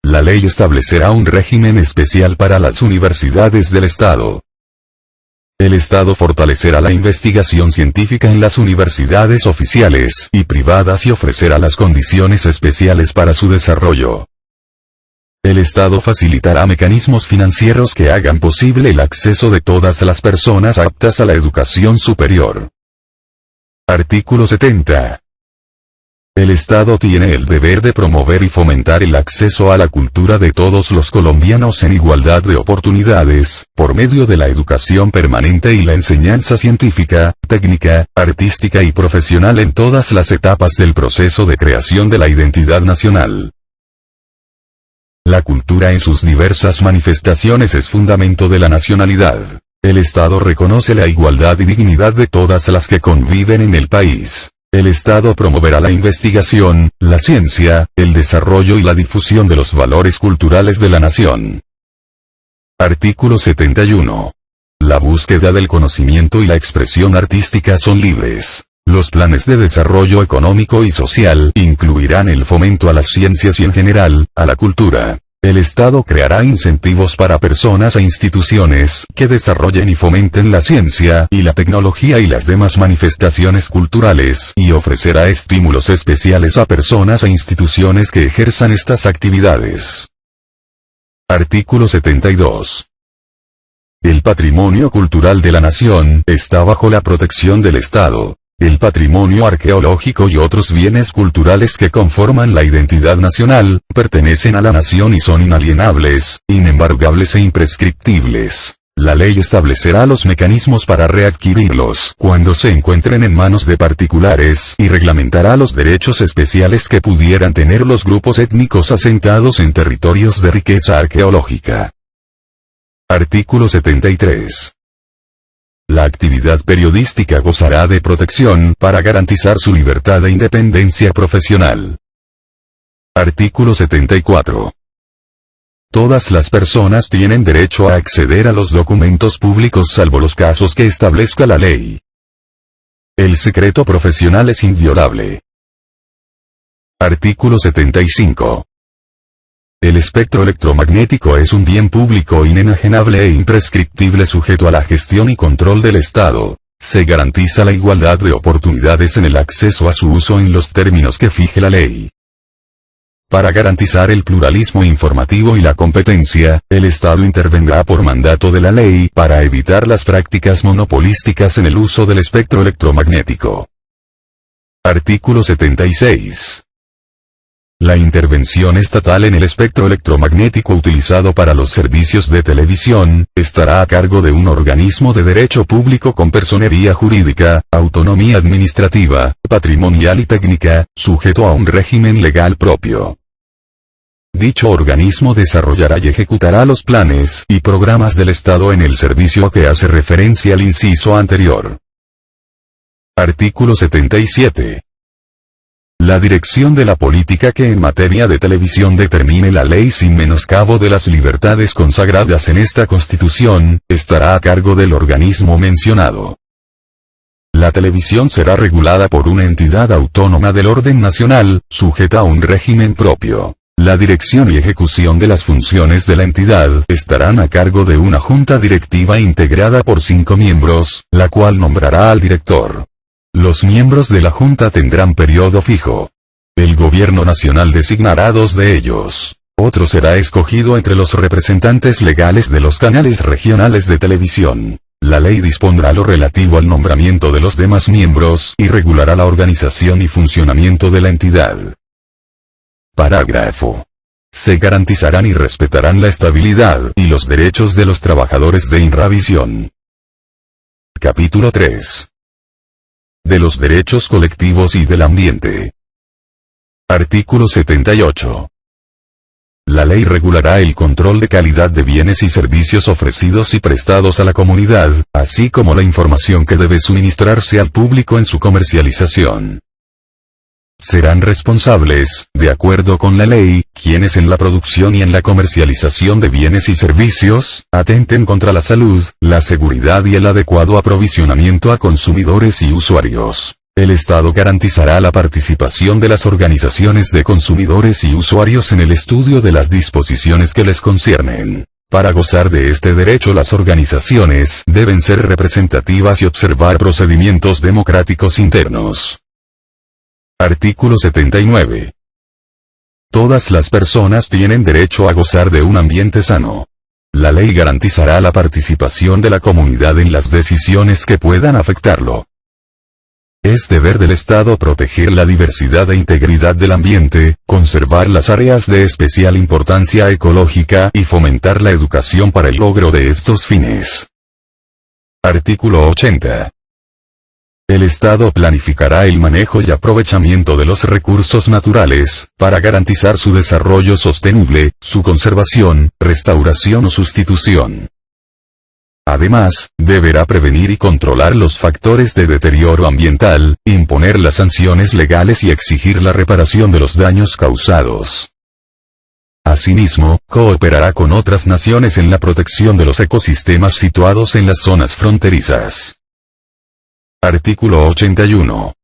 La ley establecerá un régimen especial para las universidades del Estado. El Estado fortalecerá la investigación científica en las universidades oficiales y privadas y ofrecerá las condiciones especiales para su desarrollo. El Estado facilitará mecanismos financieros que hagan posible el acceso de todas las personas aptas a la educación superior. Artículo 70. El Estado tiene el deber de promover y fomentar el acceso a la cultura de todos los colombianos en igualdad de oportunidades, por medio de la educación permanente y la enseñanza científica, técnica, artística y profesional en todas las etapas del proceso de creación de la identidad nacional. La cultura en sus diversas manifestaciones es fundamento de la nacionalidad. El Estado reconoce la igualdad y dignidad de todas las que conviven en el país. El Estado promoverá la investigación, la ciencia, el desarrollo y la difusión de los valores culturales de la nación. Artículo 71. La búsqueda del conocimiento y la expresión artística son libres. Los planes de desarrollo económico y social incluirán el fomento a las ciencias y en general, a la cultura. El Estado creará incentivos para personas e instituciones que desarrollen y fomenten la ciencia y la tecnología y las demás manifestaciones culturales y ofrecerá estímulos especiales a personas e instituciones que ejerzan estas actividades. Artículo 72. El patrimonio cultural de la nación está bajo la protección del Estado. El patrimonio arqueológico y otros bienes culturales que conforman la identidad nacional, pertenecen a la nación y son inalienables, inembargables e imprescriptibles. La ley establecerá los mecanismos para readquirirlos cuando se encuentren en manos de particulares y reglamentará los derechos especiales que pudieran tener los grupos étnicos asentados en territorios de riqueza arqueológica. Artículo 73. La actividad periodística gozará de protección para garantizar su libertad e independencia profesional. Artículo 74. Todas las personas tienen derecho a acceder a los documentos públicos salvo los casos que establezca la ley. El secreto profesional es inviolable. Artículo 75. El espectro electromagnético es un bien público inenajenable e imprescriptible sujeto a la gestión y control del Estado. Se garantiza la igualdad de oportunidades en el acceso a su uso en los términos que fije la ley. Para garantizar el pluralismo informativo y la competencia, el Estado intervendrá por mandato de la ley para evitar las prácticas monopolísticas en el uso del espectro electromagnético. Artículo 76. La intervención estatal en el espectro electromagnético utilizado para los servicios de televisión, estará a cargo de un organismo de derecho público con personería jurídica, autonomía administrativa, patrimonial y técnica, sujeto a un régimen legal propio. Dicho organismo desarrollará y ejecutará los planes y programas del Estado en el servicio a que hace referencia el inciso anterior. Artículo 77. La dirección de la política que en materia de televisión determine la ley sin menoscabo de las libertades consagradas en esta Constitución, estará a cargo del organismo mencionado. La televisión será regulada por una entidad autónoma del orden nacional, sujeta a un régimen propio. La dirección y ejecución de las funciones de la entidad estarán a cargo de una junta directiva integrada por 5 miembros, la cual nombrará al director. Los miembros de la Junta tendrán periodo fijo. El Gobierno Nacional designará 2 de ellos. Otro será escogido entre los representantes legales de los canales regionales de televisión. La ley dispondrá lo relativo al nombramiento de los demás miembros y regulará la organización y funcionamiento de la entidad. Parágrafo. Se garantizarán y respetarán la estabilidad y los derechos de los trabajadores de Inravisión. Capítulo 3. De los derechos colectivos y del ambiente. Artículo 78. La ley regulará el control de calidad de bienes y servicios ofrecidos y prestados a la comunidad, así como la información que debe suministrarse al público en su comercialización. Serán responsables, de acuerdo con la ley, quienes en la producción y en la comercialización de bienes y servicios, atenten contra la salud, la seguridad y el adecuado aprovisionamiento a consumidores y usuarios. El Estado garantizará la participación de las organizaciones de consumidores y usuarios en el estudio de las disposiciones que les conciernen. Para gozar de este derecho, las organizaciones deben ser representativas y observar procedimientos democráticos internos. Artículo 79. Todas las personas tienen derecho a gozar de un ambiente sano. La ley garantizará la participación de la comunidad en las decisiones que puedan afectarlo. Es deber del Estado proteger la diversidad e integridad del ambiente, conservar las áreas de especial importancia ecológica y fomentar la educación para el logro de estos fines. Artículo 80. El Estado planificará el manejo y aprovechamiento de los recursos naturales, para garantizar su desarrollo sostenible, su conservación, restauración o sustitución. Además, deberá prevenir y controlar los factores de deterioro ambiental, imponer las sanciones legales y exigir la reparación de los daños causados. Asimismo, cooperará con otras naciones en la protección de los ecosistemas situados en las zonas fronterizas. Artículo 81.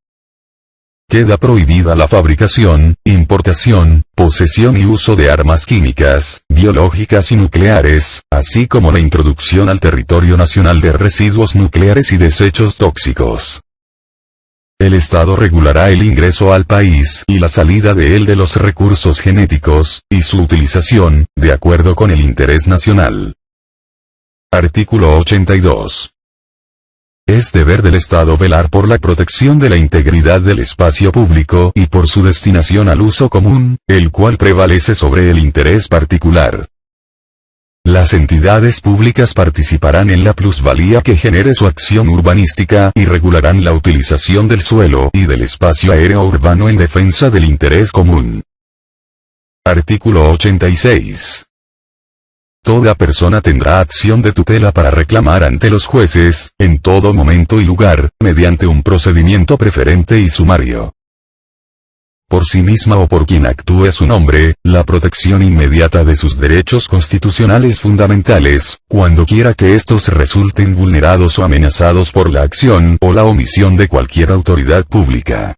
Queda prohibida la fabricación, importación, posesión y uso de armas químicas, biológicas y nucleares, así como la introducción al territorio nacional de residuos nucleares y desechos tóxicos. El Estado regulará el ingreso al país y la salida de él de los recursos genéticos, y su utilización, de acuerdo con el interés nacional. Artículo 82. Es deber del Estado velar por la protección de la integridad del espacio público y por su destinación al uso común, el cual prevalece sobre el interés particular. Las entidades públicas participarán en la plusvalía que genere su acción urbanística y regularán la utilización del suelo y del espacio aéreo urbano en defensa del interés común. Artículo 86. Toda persona tendrá acción de tutela para reclamar ante los jueces, en todo momento y lugar, mediante un procedimiento preferente y sumario. Por sí misma o por quien actúe a su nombre, la protección inmediata de sus derechos constitucionales fundamentales, cuando quiera que estos resulten vulnerados o amenazados por la acción o la omisión de cualquier autoridad pública.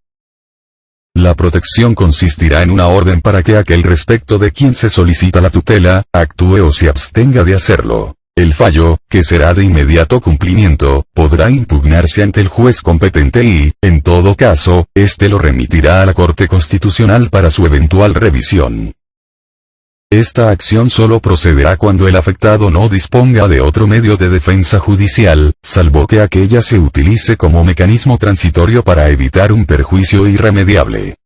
La protección consistirá en una orden para que aquel respecto de quien se solicita la tutela, actúe o se abstenga de hacerlo. El fallo, que será de inmediato cumplimiento, podrá impugnarse ante el juez competente y, en todo caso, éste lo remitirá a la Corte Constitucional para su eventual revisión. Esta acción solo procederá cuando el afectado no disponga de otro medio de defensa judicial, salvo que aquella se utilice como mecanismo transitorio para evitar un perjuicio irremediable.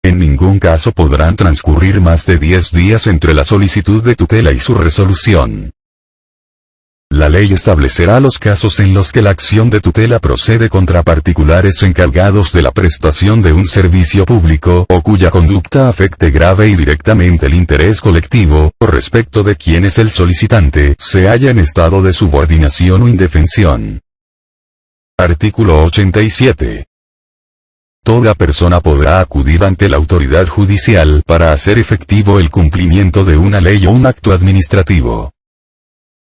En ningún caso podrán transcurrir más de 10 días entre la solicitud de tutela y su resolución. La ley establecerá los casos en los que la acción de tutela procede contra particulares encargados de la prestación de un servicio público o cuya conducta afecte grave y directamente el interés colectivo, o respecto de quienes el solicitante se halla en estado de subordinación o indefensión. Artículo 87. Toda persona podrá acudir ante la autoridad judicial para hacer efectivo el cumplimiento de una ley o un acto administrativo.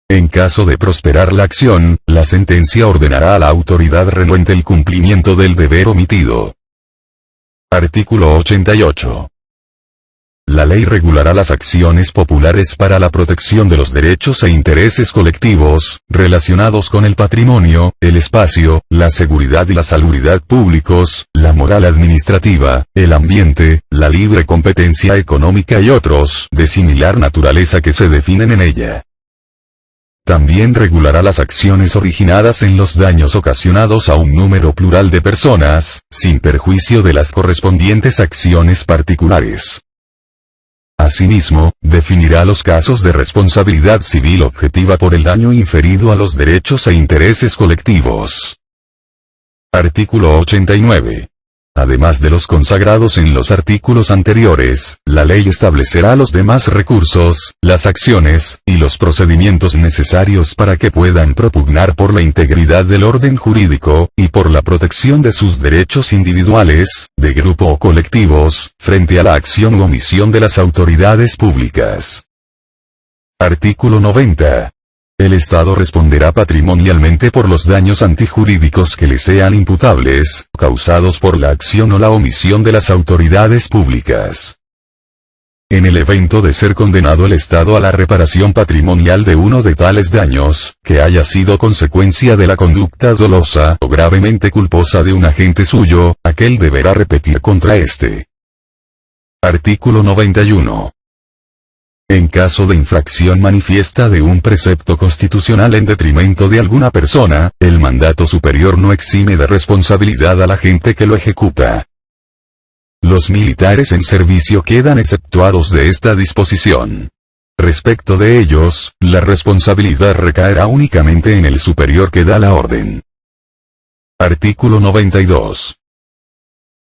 En caso de prosperar la acción, la sentencia ordenará a la autoridad renuente el cumplimiento del deber omitido. Artículo 88. La ley regulará las acciones populares para la protección de los derechos e intereses colectivos, relacionados con el patrimonio, el espacio, la seguridad y la salubridad públicos, la moral administrativa, el ambiente, la libre competencia económica y otros, de similar naturaleza que se definen en ella. También regulará las acciones originadas en los daños ocasionados a un número plural de personas, sin perjuicio de las correspondientes acciones particulares. Asimismo, definirá los casos de responsabilidad civil objetiva por el daño inferido a los derechos e intereses colectivos. Artículo 89. Además de los consagrados en los artículos anteriores, la ley establecerá los demás recursos, las acciones, y los procedimientos necesarios para que puedan propugnar por la integridad del orden jurídico, y por la protección de sus derechos individuales, de grupo o colectivos, frente a la acción u omisión de las autoridades públicas. Artículo 90. El Estado responderá patrimonialmente por los daños antijurídicos que le sean imputables, causados por la acción o la omisión de las autoridades públicas. En el evento de ser condenado el Estado a la reparación patrimonial de uno de tales daños, que haya sido consecuencia de la conducta dolosa o gravemente culposa de un agente suyo, aquel deberá repetir contra éste. Artículo 91. En caso de infracción manifiesta de un precepto constitucional en detrimento de alguna persona, el mandato superior no exime de responsabilidad al agente que lo ejecuta. Los militares en servicio quedan exceptuados de esta disposición. Respecto de ellos, la responsabilidad recaerá únicamente en el superior que da la orden. Artículo 92.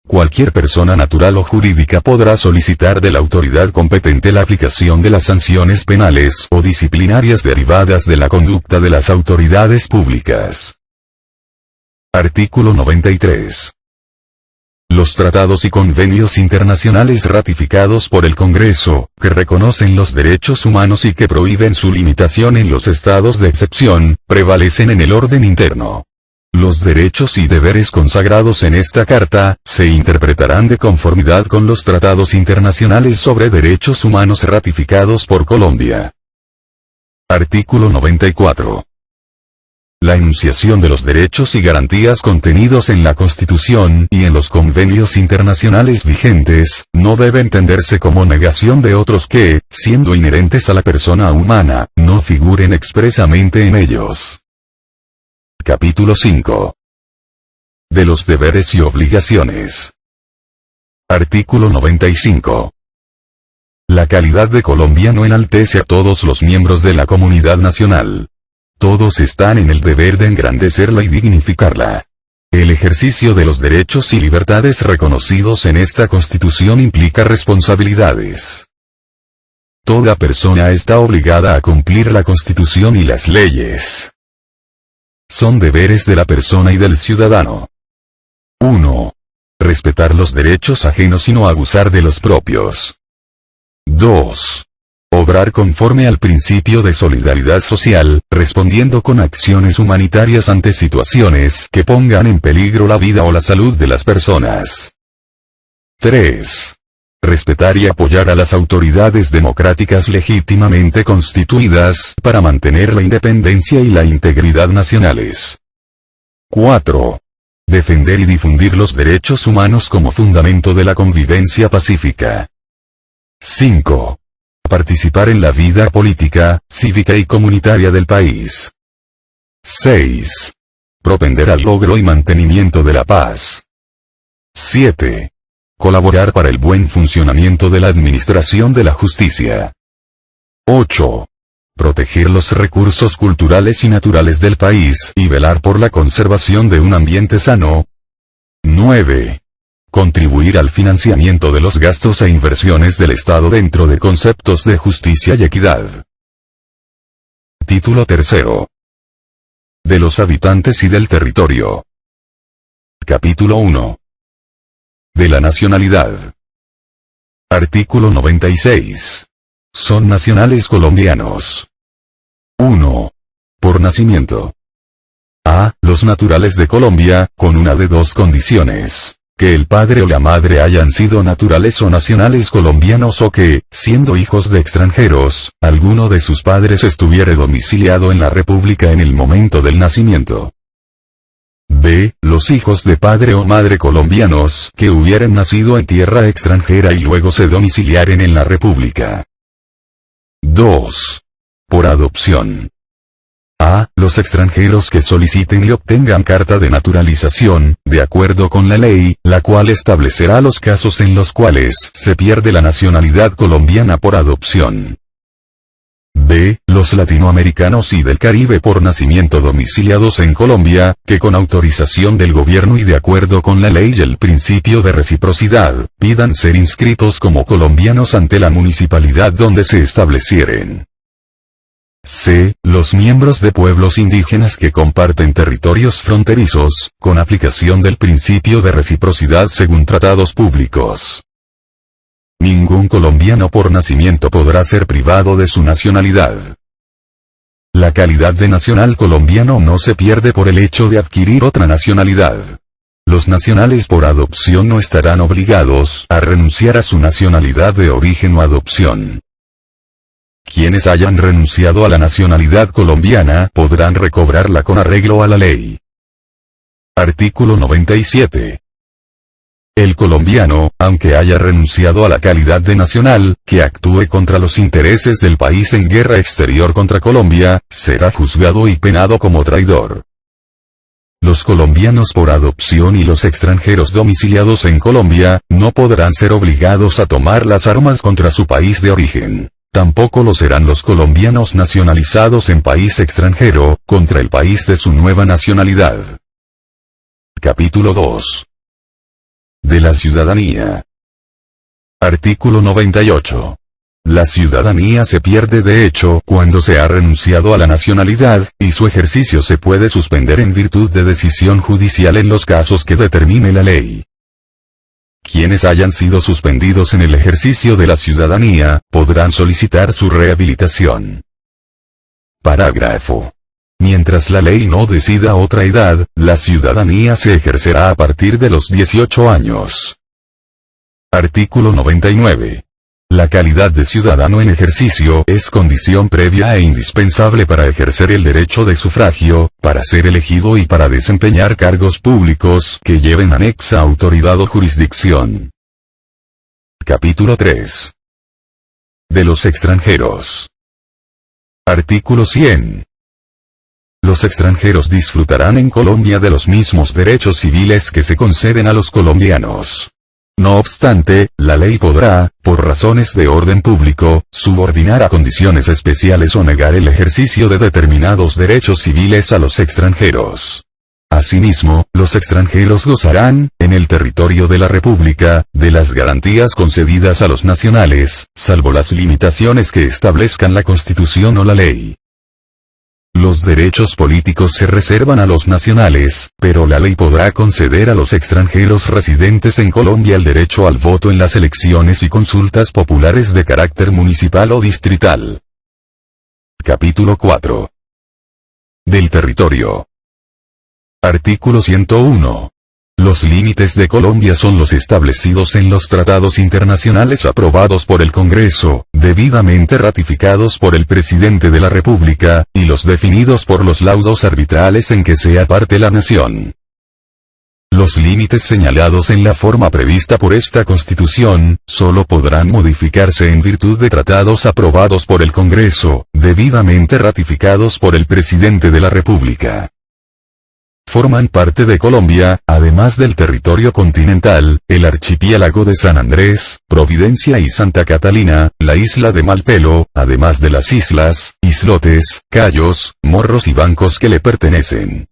Cualquier persona natural o jurídica podrá solicitar de la autoridad competente la aplicación de las sanciones penales o disciplinarias derivadas de la conducta de las autoridades públicas. Artículo 93. Los tratados y convenios internacionales ratificados por el Congreso, que reconocen los derechos humanos y que prohíben su limitación en los estados de excepción, prevalecen en el orden interno. Los derechos y deberes consagrados en esta carta, se interpretarán de conformidad con los tratados internacionales sobre derechos humanos ratificados por Colombia. Artículo 94. La enunciación de los derechos y garantías contenidos en la Constitución y en los convenios internacionales vigentes, no debe entenderse como negación de otros que, siendo inherentes a la persona humana, no figuren expresamente en ellos. Capítulo 5. De los deberes y obligaciones. Artículo 95. La calidad de colombiano enaltece a todos los miembros de la comunidad nacional. Todos están en el deber de engrandecerla y dignificarla. El ejercicio de los derechos y libertades reconocidos en esta Constitución implica responsabilidades. Toda persona está obligada a cumplir la Constitución y las leyes. Son deberes de la persona y del ciudadano. 1. Respetar los derechos ajenos y no abusar de los propios. 2. Obrar conforme al principio de solidaridad social, respondiendo con acciones humanitarias ante situaciones que pongan en peligro la vida o la salud de las personas. 3. Respetar y apoyar a las autoridades democráticas legítimamente constituidas, para mantener la independencia y la integridad nacionales. 4. Defender y difundir los derechos humanos como fundamento de la convivencia pacífica. 5. Participar en la vida política, cívica y comunitaria del país. 6. Propender al logro y mantenimiento de la paz. 7. Colaborar para el buen funcionamiento de la administración de la justicia. 8. Proteger los recursos culturales y naturales del país y velar por la conservación de un ambiente sano. 9. Contribuir al financiamiento de los gastos e inversiones del Estado dentro de conceptos de justicia y equidad. Título 3. De los habitantes y del territorio. Capítulo 1. De la nacionalidad. Artículo 96. Son nacionales colombianos. 1. Por nacimiento. A. Los naturales de Colombia, con una de dos condiciones. que el padre o la madre hayan sido naturales o nacionales colombianos o que, siendo hijos de extranjeros, alguno de sus padres estuviera domiciliado en la República en el momento del nacimiento. B. Los hijos de padre o madre colombianos que hubieran nacido en tierra extranjera y luego se domiciliaren en la República. 2. Por adopción. A. Los extranjeros que soliciten y obtengan carta de naturalización, de acuerdo con la ley, la cual establecerá los casos en los cuales se pierde la nacionalidad colombiana por adopción. B. Los latinoamericanos y del Caribe por nacimiento domiciliados en Colombia, que con autorización del gobierno y de acuerdo con la ley y el principio de reciprocidad, pidan ser inscritos como colombianos ante la municipalidad donde se establecieren. C. Los miembros de pueblos indígenas que comparten territorios fronterizos, con aplicación del principio de reciprocidad según tratados públicos. Ningún colombiano por nacimiento podrá ser privado de su nacionalidad. La calidad de nacional colombiano no se pierde por el hecho de adquirir otra nacionalidad. Los nacionales por adopción no estarán obligados a renunciar a su nacionalidad de origen o adopción. Quienes hayan renunciado a la nacionalidad colombiana podrán recobrarla con arreglo a la ley. Artículo 97. El colombiano, aunque haya renunciado a la calidad de nacional, que actúe contra los intereses del país en guerra exterior contra Colombia, será juzgado y penado como traidor. Los colombianos por adopción y los extranjeros domiciliados en Colombia, no podrán ser obligados a tomar las armas contra su país de origen. Tampoco lo serán los colombianos nacionalizados en país extranjero, contra el país de su nueva nacionalidad. Capítulo 2. De la ciudadanía. Artículo 98. La ciudadanía se pierde de hecho cuando se ha renunciado a la nacionalidad, y su ejercicio se puede suspender en virtud de decisión judicial en los casos que determine la ley. Quienes hayan sido suspendidos en el ejercicio de la ciudadanía, podrán solicitar su rehabilitación. Parágrafo. Mientras la ley no decida otra edad, la ciudadanía se ejercerá a partir de los 18 años. Artículo 99. La calidad de ciudadano en ejercicio es condición previa e indispensable para ejercer el derecho de sufragio, para ser elegido y para desempeñar cargos públicos que lleven anexa autoridad o jurisdicción. Capítulo 3. De los extranjeros. Artículo 100. Los extranjeros disfrutarán en Colombia de los mismos derechos civiles que se conceden a los colombianos. No obstante, la ley podrá, por razones de orden público, subordinar a condiciones especiales o negar el ejercicio de determinados derechos civiles a los extranjeros. Asimismo, los extranjeros gozarán, en el territorio de la República, de las garantías concedidas a los nacionales, salvo las limitaciones que establezcan la Constitución o la ley. Los derechos políticos se reservan a los nacionales, pero la ley podrá conceder a los extranjeros residentes en Colombia el derecho al voto en las elecciones y consultas populares de carácter municipal o distrital. Capítulo 4. Del territorio. Artículo 101. Los límites de Colombia son los establecidos en los tratados internacionales aprobados por el Congreso, debidamente ratificados por el Presidente de la República, y los definidos por los laudos arbitrales en que sea parte la nación. Los límites señalados en la forma prevista por esta Constitución, solo podrán modificarse en virtud de tratados aprobados por el Congreso, debidamente ratificados por el Presidente de la República. Forman parte de Colombia, además del territorio continental, el archipiélago de San Andrés, Providencia y Santa Catalina, la isla de Malpelo, además de las islas, islotes, cayos, morros y bancos que le pertenecen.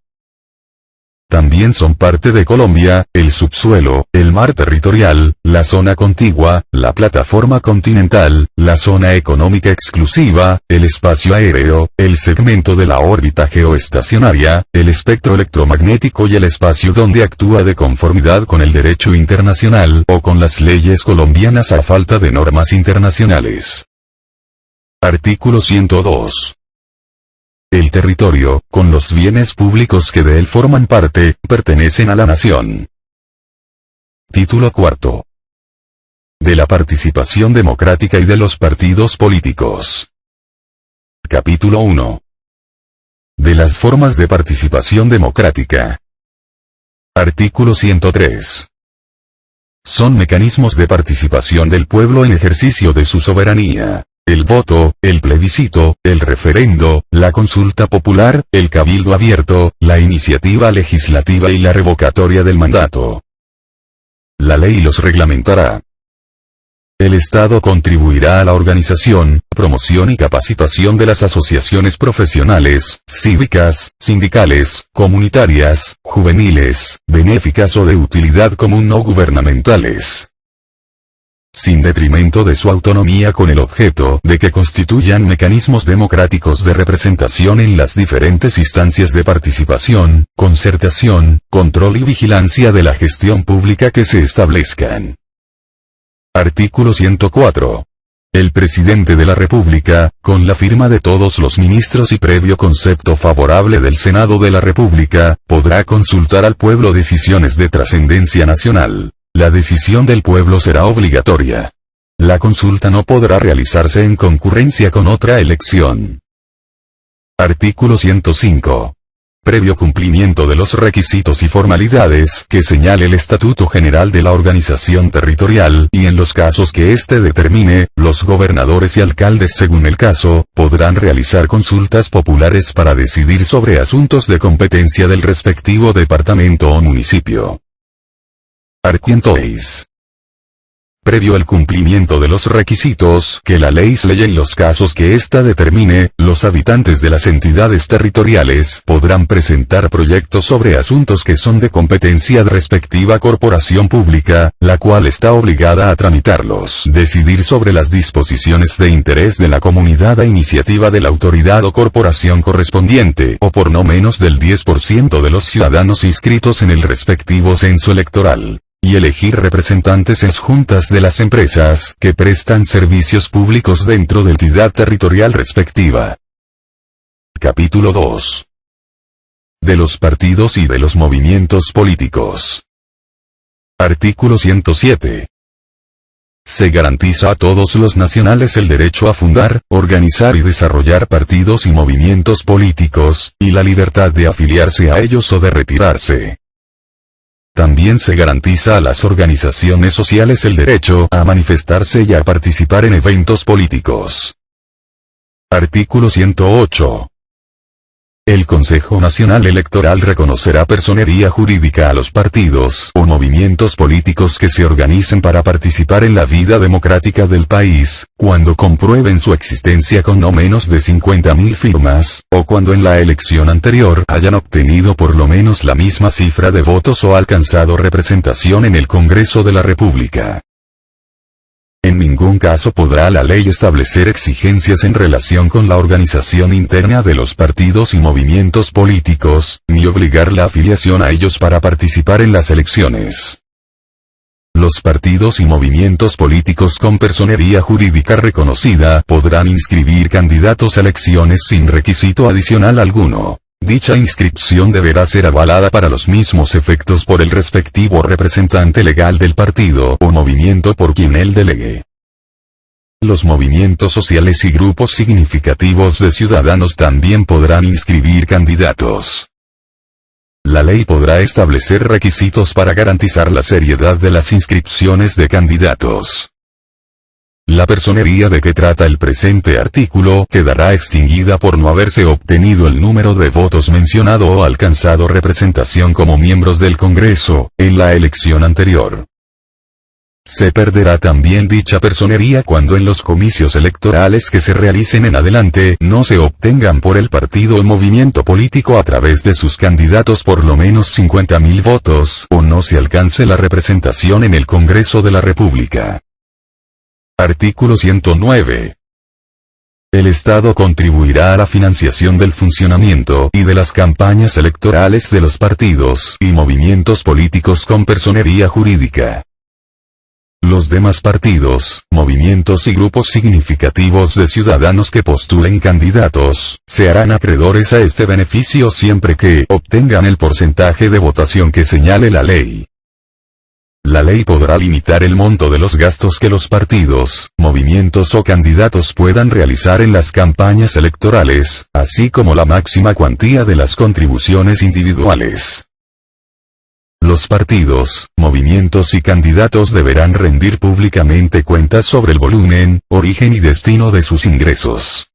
También son parte de Colombia, el subsuelo, el mar territorial, la zona contigua, la plataforma continental, la zona económica exclusiva, el espacio aéreo, el segmento de la órbita geoestacionaria, el espectro electromagnético y el espacio donde actúa de conformidad con el derecho internacional o con las leyes colombianas a falta de normas internacionales. Artículo 102. El territorio, con los bienes públicos que de él forman parte, pertenecen a la nación. Título cuarto. De la participación democrática y de los partidos políticos. Capítulo 1. De las formas de participación democrática. Artículo 103. Son mecanismos de participación del pueblo en ejercicio de su soberanía: el voto, el plebiscito, el referendo, la consulta popular, el cabildo abierto, la iniciativa legislativa y la revocatoria del mandato. La ley los reglamentará. El Estado contribuirá a la organización, promoción y capacitación de las asociaciones profesionales, cívicas, sindicales, comunitarias, juveniles, benéficas o de utilidad común no gubernamentales, sin detrimento de su autonomía, con el objeto de que constituyan mecanismos democráticos de representación en las diferentes instancias de participación, concertación, control y vigilancia de la gestión pública que se establezcan. Artículo 104. El presidente de la República, con la firma de todos los ministros y previo concepto favorable del Senado de la República, podrá consultar al pueblo decisiones de trascendencia nacional. La decisión del pueblo será obligatoria. La consulta no podrá realizarse en concurrencia con otra elección. Artículo 105. Previo cumplimiento de los requisitos y formalidades que señale el Estatuto General de la Organización Territorial, y en los casos que éste determine, los gobernadores y alcaldes según el caso, podrán realizar consultas populares para decidir sobre asuntos de competencia del respectivo departamento o municipio. Artículo 106. Previo al cumplimiento de los requisitos que la ley señale en los casos que ésta determine, los habitantes de las entidades territoriales podrán presentar proyectos sobre asuntos que son de competencia de respectiva corporación pública, la cual está obligada a tramitarlos, decidir sobre las disposiciones de interés de la comunidad a iniciativa de la autoridad o corporación correspondiente, o por no menos del 10% de los ciudadanos inscritos en el respectivo censo electoral, y elegir representantes en las juntas de las empresas que prestan servicios públicos dentro de la entidad territorial respectiva. Capítulo 2. De los partidos y de los movimientos políticos. Artículo 107. Se garantiza a todos los nacionales el derecho a fundar, organizar y desarrollar partidos y movimientos políticos, y la libertad de afiliarse a ellos o de retirarse. También se garantiza a las organizaciones sociales el derecho a manifestarse y a participar en eventos políticos. Artículo 108. El Consejo Nacional Electoral reconocerá personería jurídica a los partidos o movimientos políticos que se organicen para participar en la vida democrática del país, cuando comprueben su existencia con no menos de 50.000 firmas, o cuando en la elección anterior hayan obtenido por lo menos la misma cifra de votos o alcanzado representación en el Congreso de la República. En ningún caso podrá la ley establecer exigencias en relación con la organización interna de los partidos y movimientos políticos, ni obligar la afiliación a ellos para participar en las elecciones. Los partidos y movimientos políticos con personería jurídica reconocida podrán inscribir candidatos a elecciones sin requisito adicional alguno. Dicha inscripción deberá ser avalada para los mismos efectos por el respectivo representante legal del partido o movimiento por quien él delegue. Los movimientos sociales y grupos significativos de ciudadanos también podrán inscribir candidatos. La ley podrá establecer requisitos para garantizar la seriedad de las inscripciones de candidatos. La personería de que trata el presente artículo quedará extinguida por no haberse obtenido el número de votos mencionado o alcanzado representación como miembros del Congreso, en la elección anterior. Se perderá también dicha personería cuando en los comicios electorales que se realicen en adelante no se obtengan por el partido o movimiento político a través de sus candidatos por lo menos 50.000 votos, o no se alcance la representación en el Congreso de la República. Artículo 109. El Estado contribuirá a la financiación del funcionamiento y de las campañas electorales de los partidos y movimientos políticos con personería jurídica. Los demás partidos, movimientos y grupos significativos de ciudadanos que postulen candidatos, se harán acreedores a este beneficio siempre que obtengan el porcentaje de votación que señale la ley. La ley podrá limitar el monto de los gastos que los partidos, movimientos o candidatos puedan realizar en las campañas electorales, así como la máxima cuantía de las contribuciones individuales. Los partidos, movimientos y candidatos deberán rendir públicamente cuentas sobre el volumen, origen y destino de sus ingresos.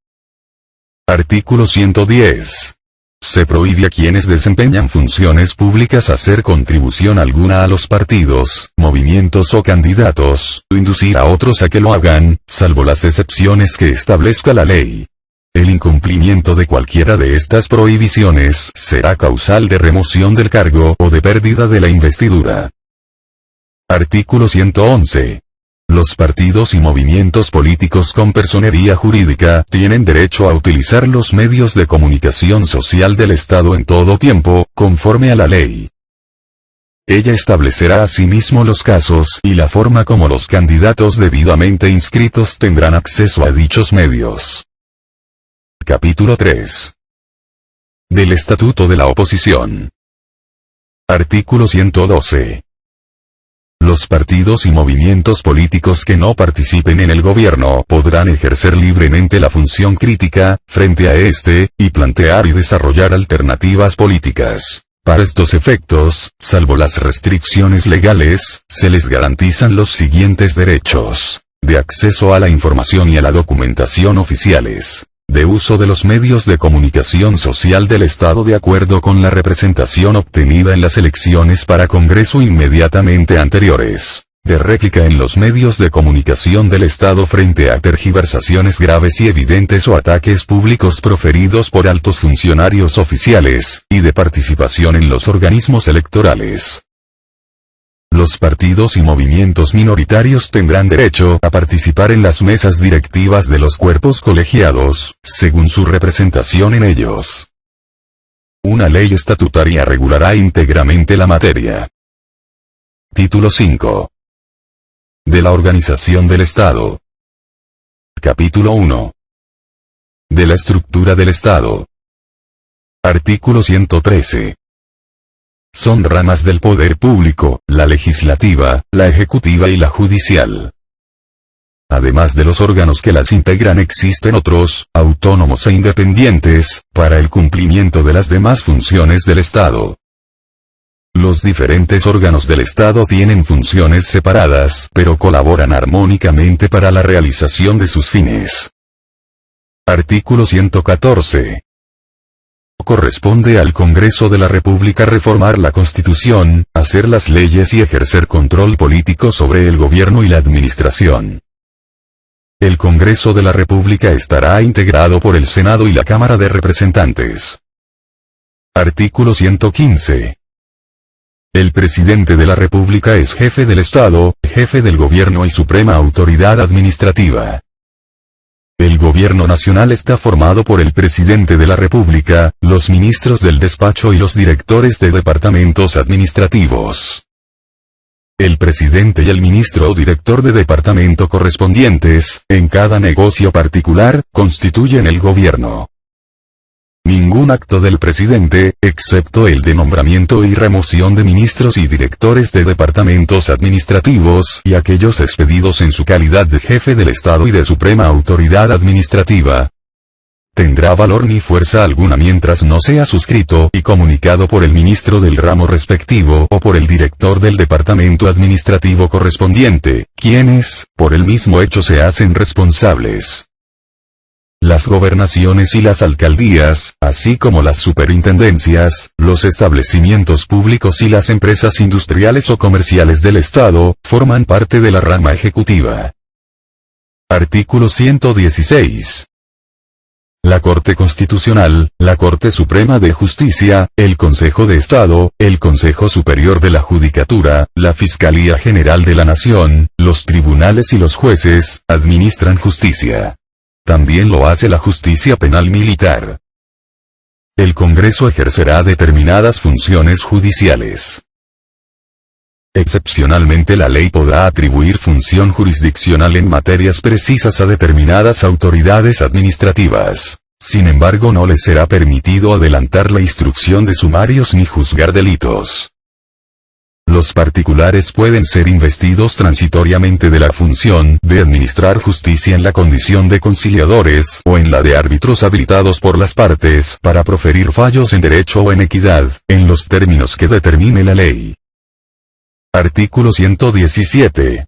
Artículo 110. Se prohíbe a quienes desempeñan funciones públicas hacer contribución alguna a los partidos, movimientos o candidatos, o inducir a otros a que lo hagan, salvo las excepciones que establezca la ley. El incumplimiento de cualquiera de estas prohibiciones será causal de remoción del cargo o de pérdida de la investidura. Artículo 111. Los partidos y movimientos políticos con personería jurídica tienen derecho a utilizar los medios de comunicación social del Estado en todo tiempo, conforme a la ley. Ella establecerá asimismo los casos y la forma como los candidatos debidamente inscritos tendrán acceso a dichos medios. Capítulo 3. Del Estatuto de la Oposición. Artículo 112. Los partidos y movimientos políticos que no participen en el gobierno podrán ejercer libremente la función crítica, frente a este, y plantear y desarrollar alternativas políticas. Para estos efectos, salvo las restricciones legales, se les garantizan los siguientes derechos: de acceso a la información y a la documentación oficiales, de uso de los medios de comunicación social del Estado de acuerdo con la representación obtenida en las elecciones para Congreso inmediatamente anteriores, de réplica en los medios de comunicación del Estado frente a tergiversaciones graves y evidentes o ataques públicos proferidos por altos funcionarios oficiales, y de participación en los organismos electorales. Los partidos y movimientos minoritarios tendrán derecho a participar en las mesas directivas de los cuerpos colegiados, según su representación en ellos. Una ley estatutaria regulará íntegramente la materia. Título 5. De la organización del Estado. Capítulo 1. De la estructura del Estado. Artículo 113. Son ramas del poder público, la legislativa, la ejecutiva y la judicial. Además de los órganos que las integran existen otros, autónomos e independientes, para el cumplimiento de las demás funciones del Estado. Los diferentes órganos del Estado tienen funciones separadas, pero colaboran armónicamente para la realización de sus fines. Artículo 114. Corresponde al Congreso de la República reformar la Constitución, hacer las leyes y ejercer control político sobre el gobierno y la administración. El Congreso de la República estará integrado por el Senado y la Cámara de Representantes. Artículo 115. El presidente de la República es jefe del Estado, jefe del gobierno y suprema autoridad administrativa. El gobierno nacional está formado por el presidente de la República, los ministros del despacho y los directores de departamentos administrativos. El presidente y el ministro o director de departamento correspondientes, en cada negocio particular, constituyen el gobierno. Ningún acto del presidente, excepto el de nombramiento y remoción de ministros y directores de departamentos administrativos y aquellos expedidos en su calidad de jefe del Estado y de suprema autoridad administrativa, tendrá valor ni fuerza alguna mientras no sea suscrito y comunicado por el ministro del ramo respectivo o por el director del departamento administrativo correspondiente, quienes, por el mismo hecho se hacen responsables. Las gobernaciones y las alcaldías, así como las superintendencias, los establecimientos públicos y las empresas industriales o comerciales del Estado, forman parte de la rama ejecutiva. Artículo 116. La Corte Constitucional, la Corte Suprema de Justicia, el Consejo de Estado, el Consejo Superior de la Judicatura, la Fiscalía General de la Nación, los tribunales y los jueces, administran justicia. También lo hace la justicia penal militar. El Congreso ejercerá determinadas funciones judiciales. Excepcionalmente la ley podrá atribuir función jurisdiccional en materias precisas a determinadas autoridades administrativas. Sin embargo, no les será permitido adelantar la instrucción de sumarios ni juzgar delitos. Los particulares pueden ser investidos transitoriamente de la función de administrar justicia en la condición de conciliadores o en la de árbitros habilitados por las partes para proferir fallos en derecho o en equidad, en los términos que determine la ley. Artículo 117.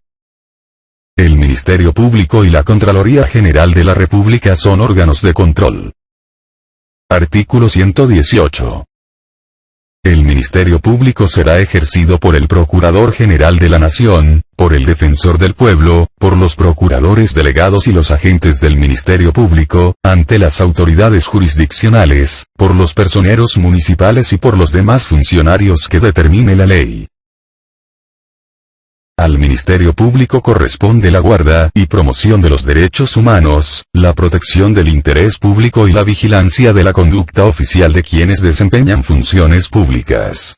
El Ministerio Público y la Contraloría General de la República son órganos de control. Artículo 118. El Ministerio Público será ejercido por el Procurador General de la Nación, por el Defensor del Pueblo, por los procuradores delegados y los agentes del Ministerio Público, ante las autoridades jurisdiccionales, por los personeros municipales y por los demás funcionarios que determine la ley. Al Ministerio Público corresponde la guarda y promoción de los derechos humanos, la protección del interés público y la vigilancia de la conducta oficial de quienes desempeñan funciones públicas.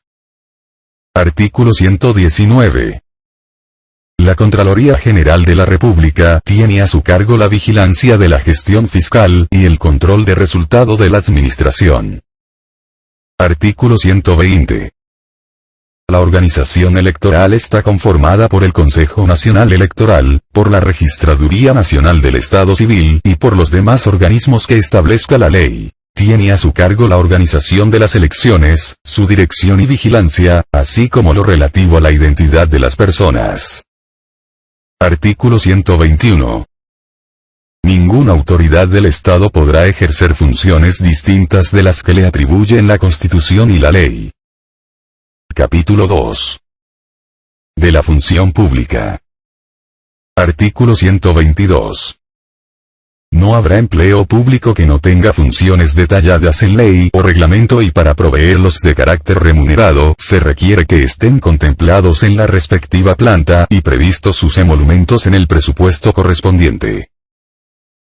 Artículo 119. La Contraloría General de la República tiene a su cargo la vigilancia de la gestión fiscal y el control de resultado de la administración. Artículo 120. La organización electoral está conformada por el Consejo Nacional Electoral, por la Registraduría Nacional del Estado Civil y por los demás organismos que establezca la ley. Tiene a su cargo la organización de las elecciones, su dirección y vigilancia, así como lo relativo a la identidad de las personas. Artículo 121. Ninguna autoridad del Estado podrá ejercer funciones distintas de las que le atribuyen la Constitución y la ley. Capítulo 2. De la función pública. Artículo 122. No habrá empleo público que no tenga funciones detalladas en ley o reglamento y para proveerlos de carácter remunerado se requiere que estén contemplados en la respectiva planta y previstos sus emolumentos en el presupuesto correspondiente.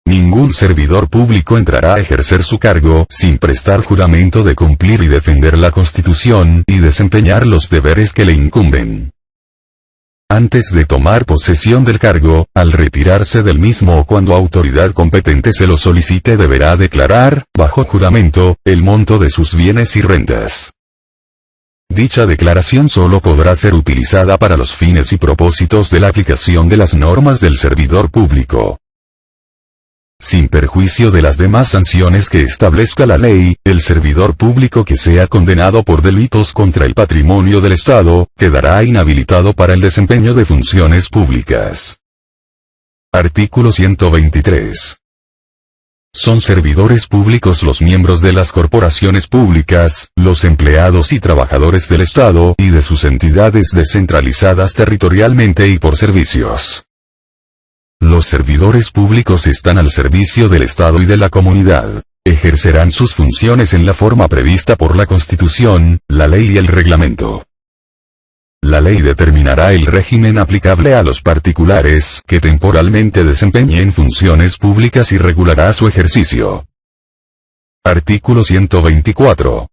Ningún servidor público entrará a ejercer su cargo sin prestar juramento de cumplir y defender la Constitución y desempeñar los deberes que le incumben. Antes de tomar posesión del cargo, al retirarse del mismo o cuando autoridad competente se lo solicite deberá declarar, bajo juramento, el monto de sus bienes y rentas. Dicha declaración solo podrá ser utilizada para los fines y propósitos de la aplicación de las normas del servidor público. Sin perjuicio de las demás sanciones que establezca la ley, el servidor público que sea condenado por delitos contra el patrimonio del Estado, quedará inhabilitado para el desempeño de funciones públicas. Artículo 123. Son servidores públicos los miembros de las corporaciones públicas, los empleados y trabajadores del Estado y de sus entidades descentralizadas territorialmente y por servicios. Los servidores públicos están al servicio del Estado y de la comunidad. Ejercerán sus funciones en la forma prevista por la Constitución, la ley y el reglamento. La ley determinará el régimen aplicable a los particulares que temporalmente desempeñen funciones públicas y regulará su ejercicio. Artículo 124.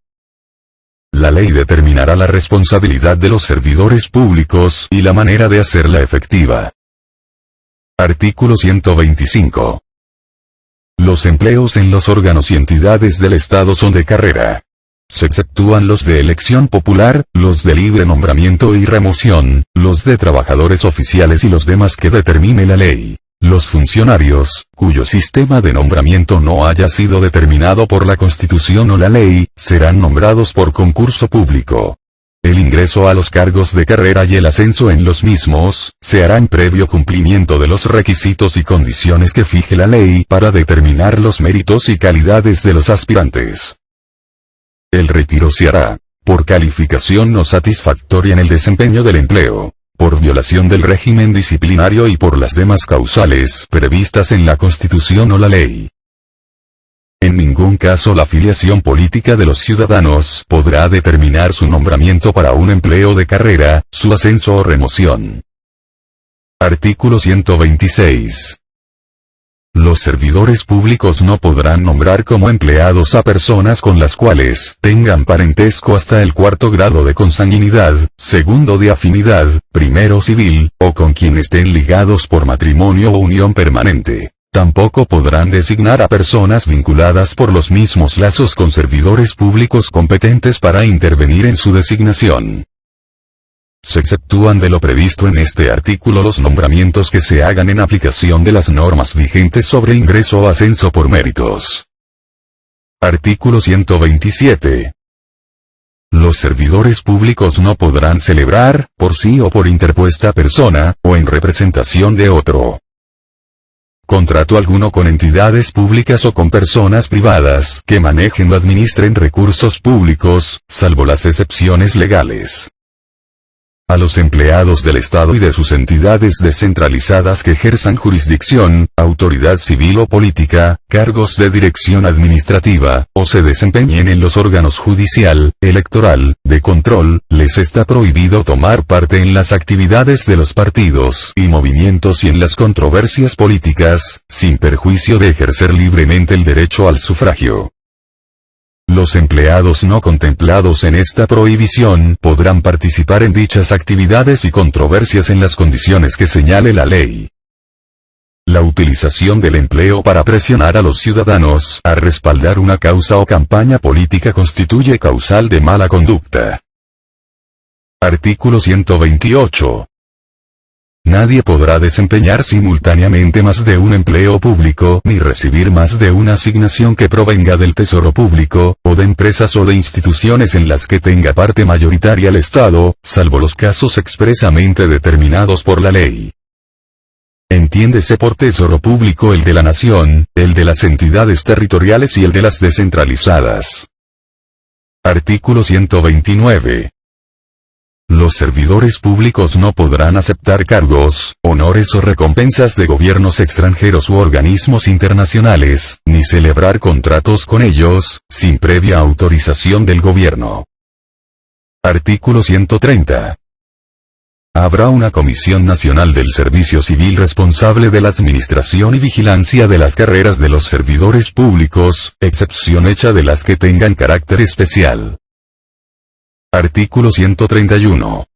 La ley determinará la responsabilidad de los servidores públicos y la manera de hacerla efectiva. Artículo 125. Los empleos en los órganos y entidades del Estado son de carrera. Se exceptúan los de elección popular, los de libre nombramiento y remoción, los de trabajadores oficiales y los demás que determine la ley. Los funcionarios, cuyo sistema de nombramiento no haya sido determinado por la Constitución o la ley, serán nombrados por concurso público. El ingreso a los cargos de carrera y el ascenso en los mismos, se hará en previo cumplimiento de los requisitos y condiciones que fije la ley para determinar los méritos y calidades de los aspirantes. El retiro se hará, por calificación no satisfactoria en el desempeño del empleo, por violación del régimen disciplinario y por las demás causales previstas en la Constitución o la ley. En ningún caso la filiación política de los ciudadanos podrá determinar su nombramiento para un empleo de carrera, su ascenso o remoción. Artículo 126. Los servidores públicos no podrán nombrar como empleados a personas con las cuales tengan parentesco hasta el 4º grado de consanguinidad, 2º de afinidad, 1º civil, o con quien estén ligados por matrimonio o unión permanente. Tampoco podrán designar a personas vinculadas por los mismos lazos con servidores públicos competentes para intervenir en su designación. se exceptúan de lo previsto en este artículo los nombramientos que se hagan en aplicación de las normas vigentes sobre ingreso o ascenso por méritos. Artículo 127. Los servidores públicos no podrán celebrar, por sí o por interpuesta persona, o en representación de otro, contrato alguno con entidades públicas o con personas privadas que manejen o administren recursos públicos, salvo las excepciones legales. A los empleados del Estado y de sus entidades descentralizadas que ejerzan jurisdicción, autoridad civil o política, cargos de dirección administrativa, o se desempeñen en los órganos judicial, electoral, de control, les está prohibido tomar parte en las actividades de los partidos y movimientos y en las controversias políticas, sin perjuicio de ejercer libremente el derecho al sufragio. Los empleados no contemplados en esta prohibición podrán participar en dichas actividades y controversias en las condiciones que señale la ley. La utilización del empleo para presionar a los ciudadanos a respaldar una causa o campaña política constituye causal de mala conducta. Artículo 128. Nadie podrá desempeñar simultáneamente más de un empleo público ni recibir más de una asignación que provenga del Tesoro Público, o de empresas o de instituciones en las que tenga parte mayoritaria el Estado, salvo los casos expresamente determinados por la ley. Entiéndese por Tesoro Público el de la Nación, el de las entidades territoriales y el de las descentralizadas. Artículo 129. Los servidores públicos no podrán aceptar cargos, honores o recompensas de gobiernos extranjeros u organismos internacionales, ni celebrar contratos con ellos, sin previa autorización del gobierno. Artículo 130. Habrá una Comisión Nacional del Servicio Civil responsable de la administración y vigilancia de las carreras de los servidores públicos, excepción hecha de las que tengan carácter especial. Artículo 131.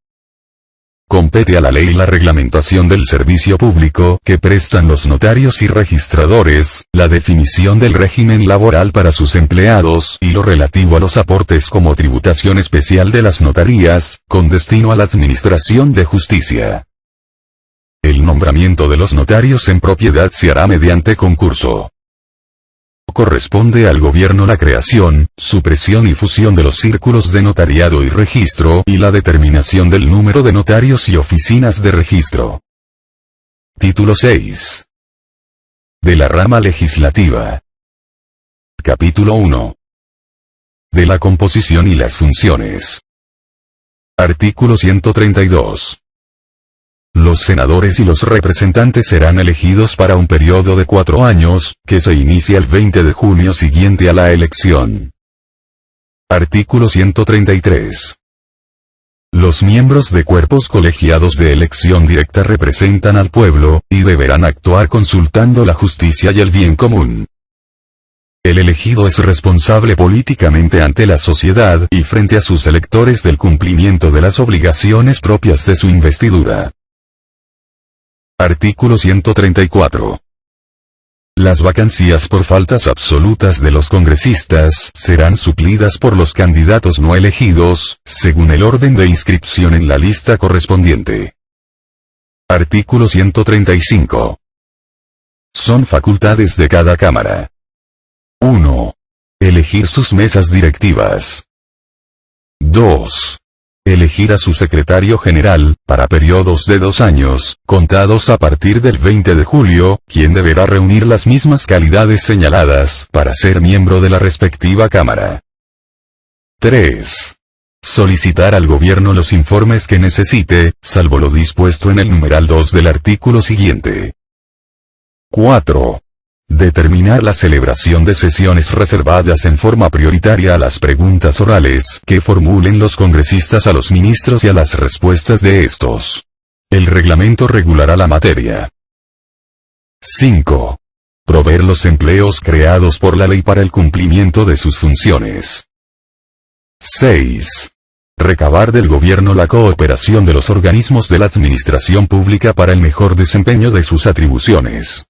Compete a la ley la reglamentación del servicio público que prestan los notarios y registradores, la definición del régimen laboral para sus empleados y lo relativo a los aportes como tributación especial de las notarías, con destino a la administración de justicia. El nombramiento de los notarios en propiedad se hará mediante concurso. Corresponde al gobierno la creación, supresión y fusión de los círculos de notariado y registro y la determinación del número de notarios y oficinas de registro. Título 6. De la rama legislativa. Capítulo 1. De la composición y las funciones. Artículo 132. Los senadores y los representantes serán elegidos para un periodo de 4 años, que se inicia el 20 de junio siguiente a la elección. Artículo 133. Los miembros de cuerpos colegiados de elección directa representan al pueblo, y deberán actuar consultando la justicia y el bien común. El elegido es responsable políticamente ante la sociedad y frente a sus electores del cumplimiento de las obligaciones propias de su investidura. Artículo 134. Las vacancias por faltas absolutas de los congresistas serán suplidas por los candidatos no elegidos, según el orden de inscripción en la lista correspondiente. Artículo 135. Son facultades de cada Cámara. 1. Elegir sus mesas directivas. 2. Elegir a su secretario general, para periodos de 2 años, contados a partir del 20 de julio, quien deberá reunir las mismas calidades señaladas para ser miembro de la respectiva Cámara. 3. Solicitar al gobierno los informes que necesite, salvo lo dispuesto en el numeral 2 del artículo siguiente. 4. Determinar la celebración de sesiones reservadas en forma prioritaria a las preguntas orales que formulen los congresistas a los ministros y a las respuestas de estos. El reglamento regulará la materia. 5. Proveer los empleos creados por la ley para el cumplimiento de sus funciones. 6. Recabar del gobierno la cooperación de los organismos de la administración pública para el mejor desempeño de sus atribuciones.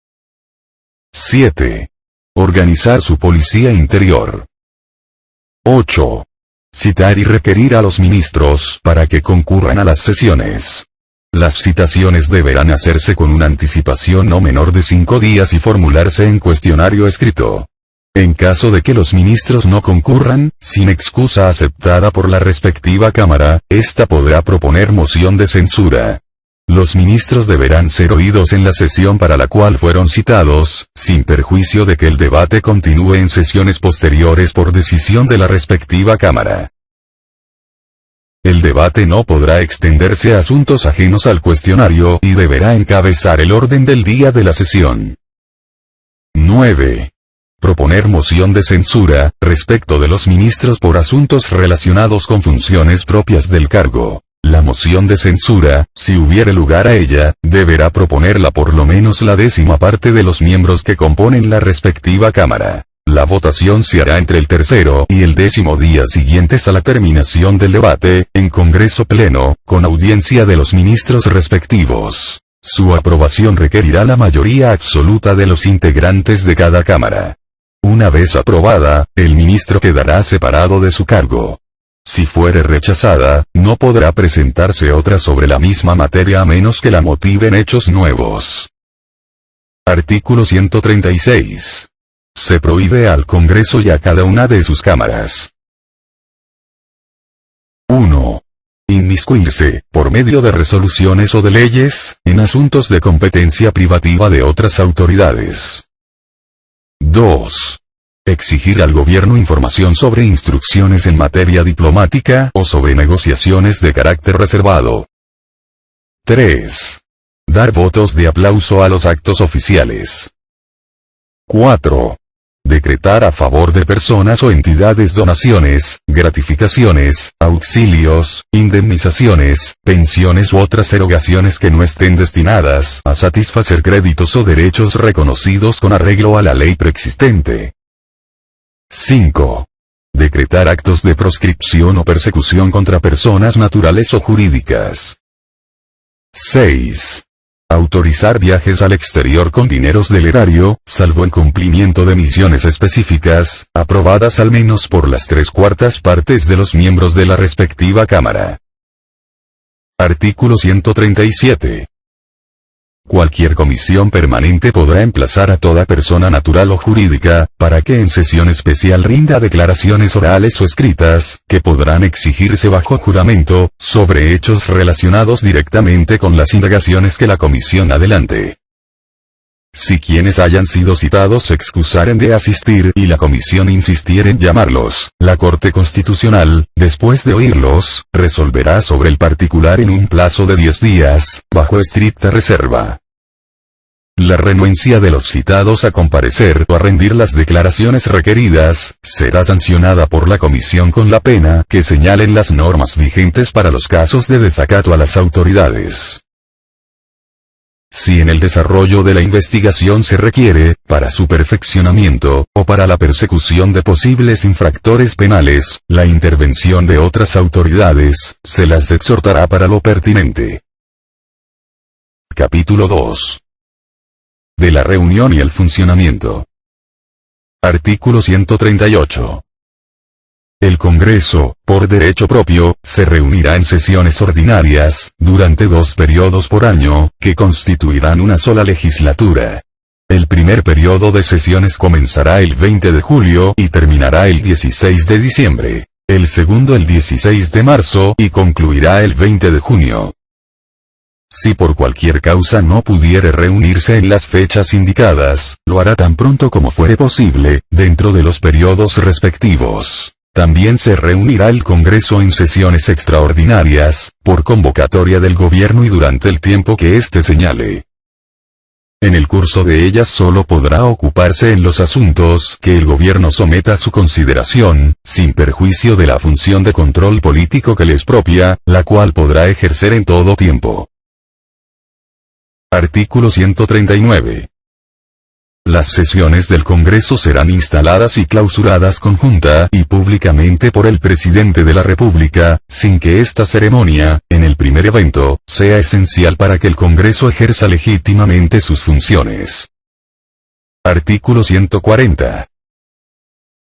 7. Organizar su policía interior. 8. Citar y requerir a los ministros para que concurran a las sesiones. Las citaciones deberán hacerse con una anticipación no menor de 5 días y formularse en cuestionario escrito. En caso de que los ministros no concurran, sin excusa aceptada por la respectiva Cámara, ésta podrá proponer moción de censura. Los ministros deberán ser oídos en la sesión para la cual fueron citados, sin perjuicio de que el debate continúe en sesiones posteriores por decisión de la respectiva Cámara. El debate no podrá extenderse a asuntos ajenos al cuestionario y deberá encabezar el orden del día de la sesión. 9. Proponer moción de censura, respecto de los ministros por asuntos relacionados con funciones propias del cargo. La moción de censura, si hubiere lugar a ella, deberá proponerla por lo menos la 10ª parte de los miembros que componen la respectiva Cámara. La votación se hará entre el 3º y el 10º día siguientes a la terminación del debate, en Congreso Pleno, con audiencia de los ministros respectivos. Su aprobación requerirá la mayoría absoluta de los integrantes de cada Cámara. Una vez aprobada, el ministro quedará separado de su cargo. Si fuere rechazada, no podrá presentarse otra sobre la misma materia a menos que la motiven hechos nuevos. Artículo 136. Se prohíbe al Congreso y a cada una de sus cámaras. 1. Inmiscuirse, por medio de resoluciones o de leyes, en asuntos de competencia privativa de otras autoridades. 2. Exigir al gobierno información sobre instrucciones en materia diplomática o sobre negociaciones de carácter reservado. 3. Dar votos de aplauso a los actos oficiales. 4. Decretar a favor de personas o entidades donaciones, gratificaciones, auxilios, indemnizaciones, pensiones u otras erogaciones que no estén destinadas a satisfacer créditos o derechos reconocidos con arreglo a la ley preexistente. 5. Decretar actos de proscripción o persecución contra personas naturales o jurídicas. 6. Autorizar viajes al exterior con dineros del erario, salvo en cumplimiento de misiones específicas, aprobadas al menos por las 3/4 partes de los miembros de la respectiva Cámara. Artículo 137. Cualquier comisión permanente podrá emplazar a toda persona natural o jurídica, para que en sesión especial rinda declaraciones orales o escritas, que podrán exigirse bajo juramento, sobre hechos relacionados directamente con las indagaciones que la comisión adelante. Si quienes hayan sido citados se excusaren de asistir y la comisión insistiere en llamarlos, la Corte Constitucional, después de oírlos, resolverá sobre el particular en un plazo de 10 días, bajo estricta reserva. La renuencia de los citados a comparecer o a rendir las declaraciones requeridas, será sancionada por la comisión con la pena que señalen las normas vigentes para los casos de desacato a las autoridades. Si en el desarrollo de la investigación se requiere, para su perfeccionamiento, o para la persecución de posibles infractores penales, la intervención de otras autoridades, se las exhortará para lo pertinente. Capítulo 2. De la reunión y el funcionamiento. Artículo 138. El Congreso, por derecho propio, se reunirá en sesiones ordinarias, durante 2 periodos por año, que constituirán una sola legislatura. El primer periodo de sesiones comenzará el 20 de julio y terminará el 16 de diciembre. El segundo el 16 de marzo y concluirá el 20 de junio. Si por cualquier causa no pudiere reunirse en las fechas indicadas, lo hará tan pronto como fuere posible, dentro de los periodos respectivos. También se reunirá el Congreso en sesiones extraordinarias, por convocatoria del gobierno y durante el tiempo que éste señale. En el curso de ellas solo podrá ocuparse en los asuntos que el gobierno someta a su consideración, sin perjuicio de la función de control político que les propia, la cual podrá ejercer en todo tiempo. Artículo 139. Las sesiones del Congreso serán instaladas y clausuradas conjunta y públicamente por el Presidente de la República, sin que esta ceremonia, en el primer evento, sea esencial para que el Congreso ejerza legítimamente sus funciones. Artículo 140.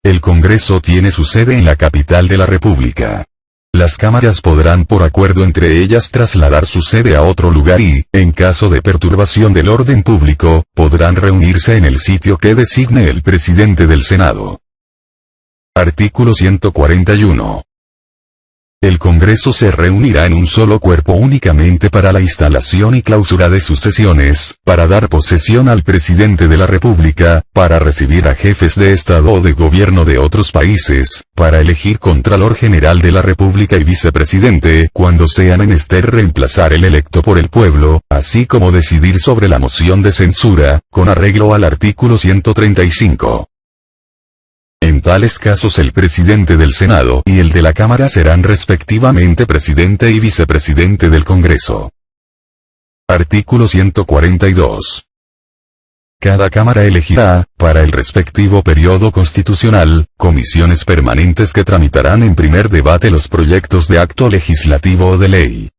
El Congreso tiene su sede en la capital de la República. Las cámaras podrán por acuerdo entre ellas trasladar su sede a otro lugar y, en caso de perturbación del orden público, podrán reunirse en el sitio que designe el presidente del Senado. Artículo 141. El Congreso se reunirá en un solo cuerpo únicamente para la instalación y clausura de sus sesiones, para dar posesión al presidente de la República, para recibir a jefes de Estado o de gobierno de otros países, para elegir Contralor General de la República y vicepresidente, cuando sea menester reemplazar el electo por el pueblo, así como decidir sobre la moción de censura, con arreglo al artículo 135. En tales casos el presidente del Senado y el de la Cámara serán respectivamente presidente y vicepresidente del Congreso. Artículo 142. Cada Cámara elegirá, para el respectivo periodo constitucional, comisiones permanentes que tramitarán en primer debate los proyectos de acto legislativo o de ley.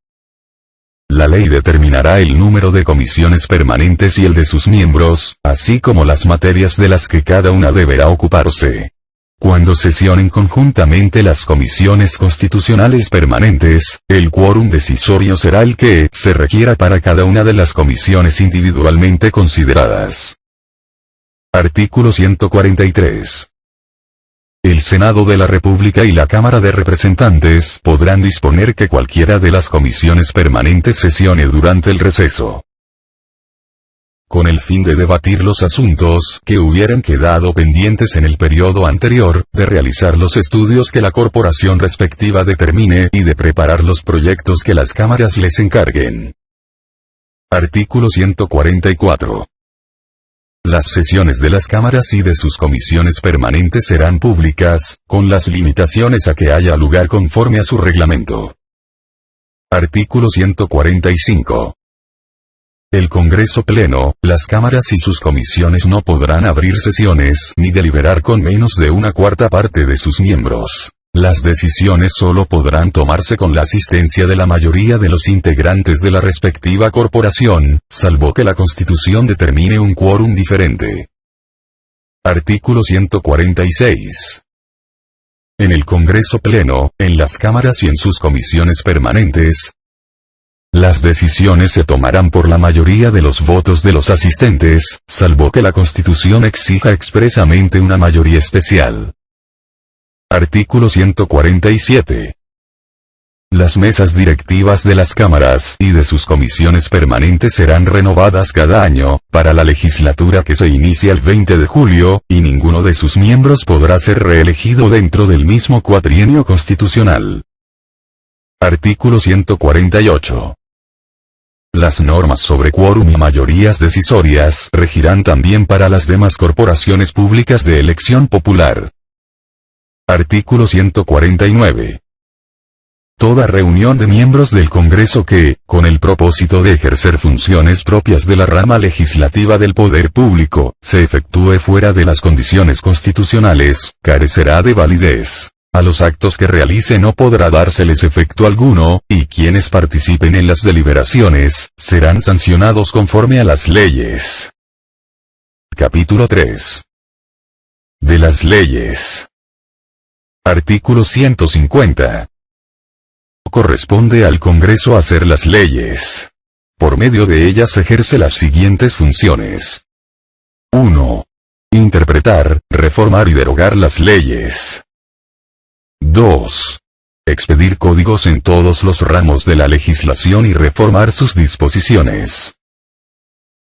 La ley determinará el número de comisiones permanentes y el de sus miembros, así como las materias de las que cada una deberá ocuparse. Cuando sesionen conjuntamente las comisiones constitucionales permanentes, el quórum decisorio será el que se requiera para cada una de las comisiones individualmente consideradas. Artículo 143. El Senado de la República y la Cámara de Representantes podrán disponer que cualquiera de las comisiones permanentes sesione durante el receso, con el fin de debatir los asuntos que hubieran quedado pendientes en el periodo anterior, de realizar los estudios que la corporación respectiva determine y de preparar los proyectos que las cámaras les encarguen. Artículo 144. Las sesiones de las cámaras y de sus comisiones permanentes serán públicas, con las limitaciones a que haya lugar conforme a su reglamento. Artículo 145. El Congreso Pleno, las cámaras y sus comisiones no podrán abrir sesiones ni deliberar con menos de una cuarta parte de sus miembros. Las decisiones solo podrán tomarse con la asistencia de la mayoría de los integrantes de la respectiva corporación, salvo que la Constitución determine un quórum diferente. Artículo 146. En el Congreso Pleno, en las cámaras y en sus comisiones permanentes, las decisiones se tomarán por la mayoría de los votos de los asistentes, salvo que la Constitución exija expresamente una mayoría especial. Artículo 147. Las mesas directivas de las cámaras y de sus comisiones permanentes serán renovadas cada año, para la legislatura que se inicia el 20 de julio, y ninguno de sus miembros podrá ser reelegido dentro del mismo cuatrienio constitucional. Artículo 148. Las normas sobre quórum y mayorías decisorias regirán también para las demás corporaciones públicas de elección popular. Artículo 149. Toda reunión de miembros del Congreso que, con el propósito de ejercer funciones propias de la rama legislativa del poder público, se efectúe fuera de las condiciones constitucionales, carecerá de validez. A los actos que realice no podrá dárseles efecto alguno, y quienes participen en las deliberaciones, serán sancionados conforme a las leyes. Capítulo 3. De las leyes. Artículo 150. Corresponde al Congreso hacer las leyes. Por medio de ellas ejerce las siguientes funciones. 1. Interpretar, reformar y derogar las leyes. 2. Expedir códigos en todos los ramos de la legislación y reformar sus disposiciones.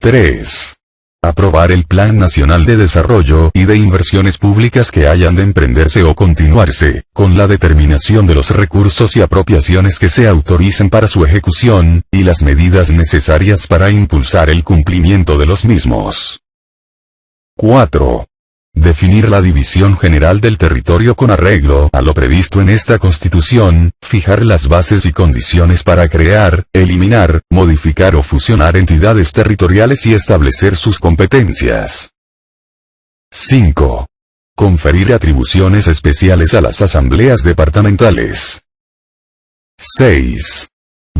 3. Aprobar el Plan Nacional de Desarrollo y de Inversiones Públicas que hayan de emprenderse o continuarse, con la determinación de los recursos y apropiaciones que se autoricen para su ejecución, y las medidas necesarias para impulsar el cumplimiento de los mismos. 4. Definir la división general del territorio con arreglo a lo previsto en esta Constitución, fijar las bases y condiciones para crear, eliminar, modificar o fusionar entidades territoriales y establecer sus competencias. 5. Conferir atribuciones especiales a las asambleas departamentales. 6.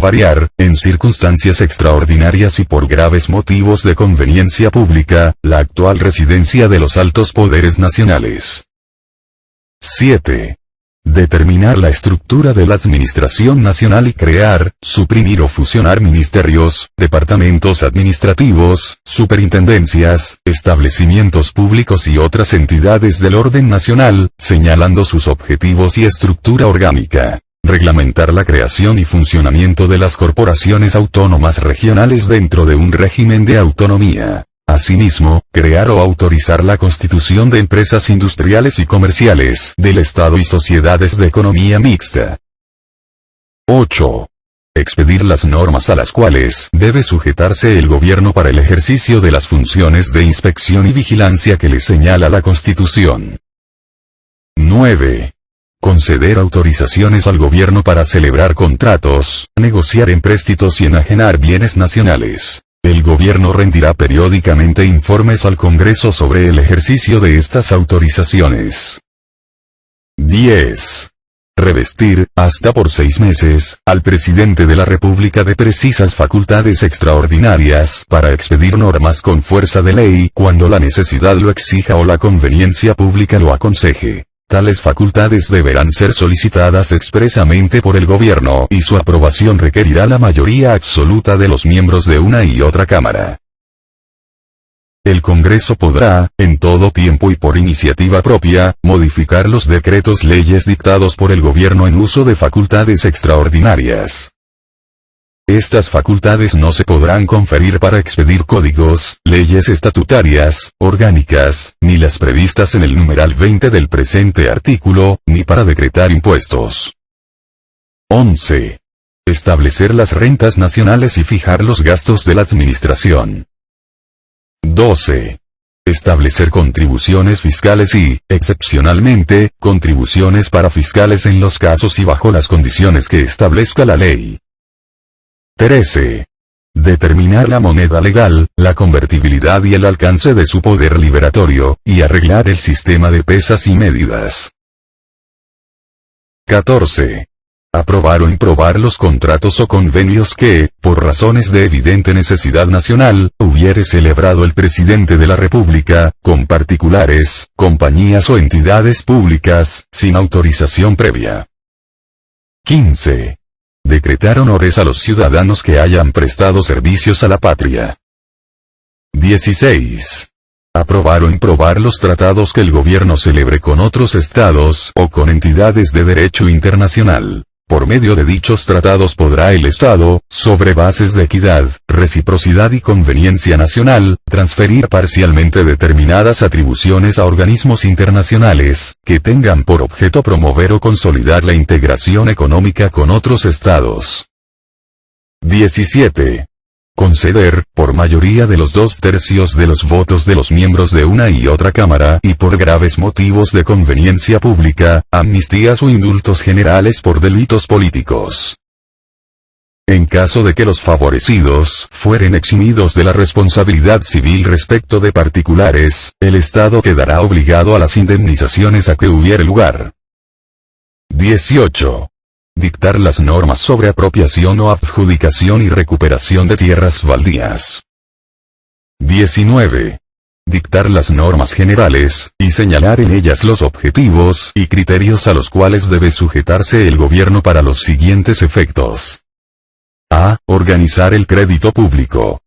Variar, en circunstancias extraordinarias y por graves motivos de conveniencia pública, la actual residencia de los altos poderes nacionales. 7. Determinar la estructura de la Administración Nacional y crear, suprimir o fusionar ministerios, departamentos administrativos, superintendencias, establecimientos públicos y otras entidades del orden nacional, señalando sus objetivos y estructura orgánica. Reglamentar la creación y funcionamiento de las corporaciones autónomas regionales dentro de un régimen de autonomía. Asimismo, crear o autorizar la constitución de empresas industriales y comerciales del Estado y sociedades de economía mixta. 8. Expedir las normas a las cuales debe sujetarse el gobierno para el ejercicio de las funciones de inspección y vigilancia que le señala la Constitución. 9. Conceder autorizaciones al gobierno para celebrar contratos, negociar empréstitos y enajenar bienes nacionales. El gobierno rendirá periódicamente informes al Congreso sobre el ejercicio de estas autorizaciones. 10. Revestir, hasta por 6 meses, al presidente de la República de precisas facultades extraordinarias para expedir normas con fuerza de ley cuando la necesidad lo exija o la conveniencia pública lo aconseje. Tales facultades deberán ser solicitadas expresamente por el gobierno y su aprobación requerirá la mayoría absoluta de los miembros de una y otra cámara. El Congreso podrá, en todo tiempo y por iniciativa propia, modificar los decretos leyes dictados por el gobierno en uso de facultades extraordinarias. Estas facultades no se podrán conferir para expedir códigos, leyes estatutarias, orgánicas, ni las previstas en el numeral 20 del presente artículo, ni para decretar impuestos. 11. Establecer las rentas nacionales y fijar los gastos de la administración. 12. Establecer contribuciones fiscales y, excepcionalmente, contribuciones para fiscales en los casos y bajo las condiciones que establezca la ley. 13. Determinar la moneda legal, la convertibilidad y el alcance de su poder liberatorio, y arreglar el sistema de pesas y medidas. 14. Aprobar o improbar los contratos o convenios que, por razones de evidente necesidad nacional, hubiere celebrado el presidente de la República, con particulares, compañías o entidades públicas, sin autorización previa. 15. Decretar honores a los ciudadanos que hayan prestado servicios a la patria. 16. Aprobar o improbar los tratados que el gobierno celebre con otros estados o con entidades de derecho internacional. Por medio de dichos tratados podrá el Estado, sobre bases de equidad, reciprocidad y conveniencia nacional, transferir parcialmente determinadas atribuciones a organismos internacionales, que tengan por objeto promover o consolidar la integración económica con otros estados. 17. Conceder, por mayoría de los 2/3 de los votos de los miembros de una y otra cámara y por graves motivos de conveniencia pública, amnistías o indultos generales por delitos políticos. En caso de que los favorecidos fueren eximidos de la responsabilidad civil respecto de particulares, el Estado quedará obligado a las indemnizaciones a que hubiere lugar. 18. Dictar las normas sobre apropiación o adjudicación y recuperación de tierras baldías. 19. Dictar las normas generales, y señalar en ellas los objetivos y criterios a los cuales debe sujetarse el gobierno para los siguientes efectos. A. Organizar el crédito público.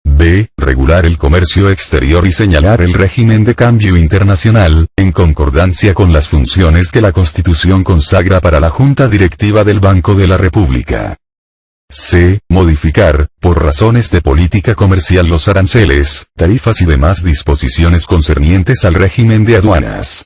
B. Regular el comercio exterior y señalar el régimen de cambio internacional, en concordancia con las funciones que la Constitución consagra para la Junta Directiva del Banco de la República. C. Modificar, por razones de política comercial los aranceles, tarifas y demás disposiciones concernientes al régimen de aduanas.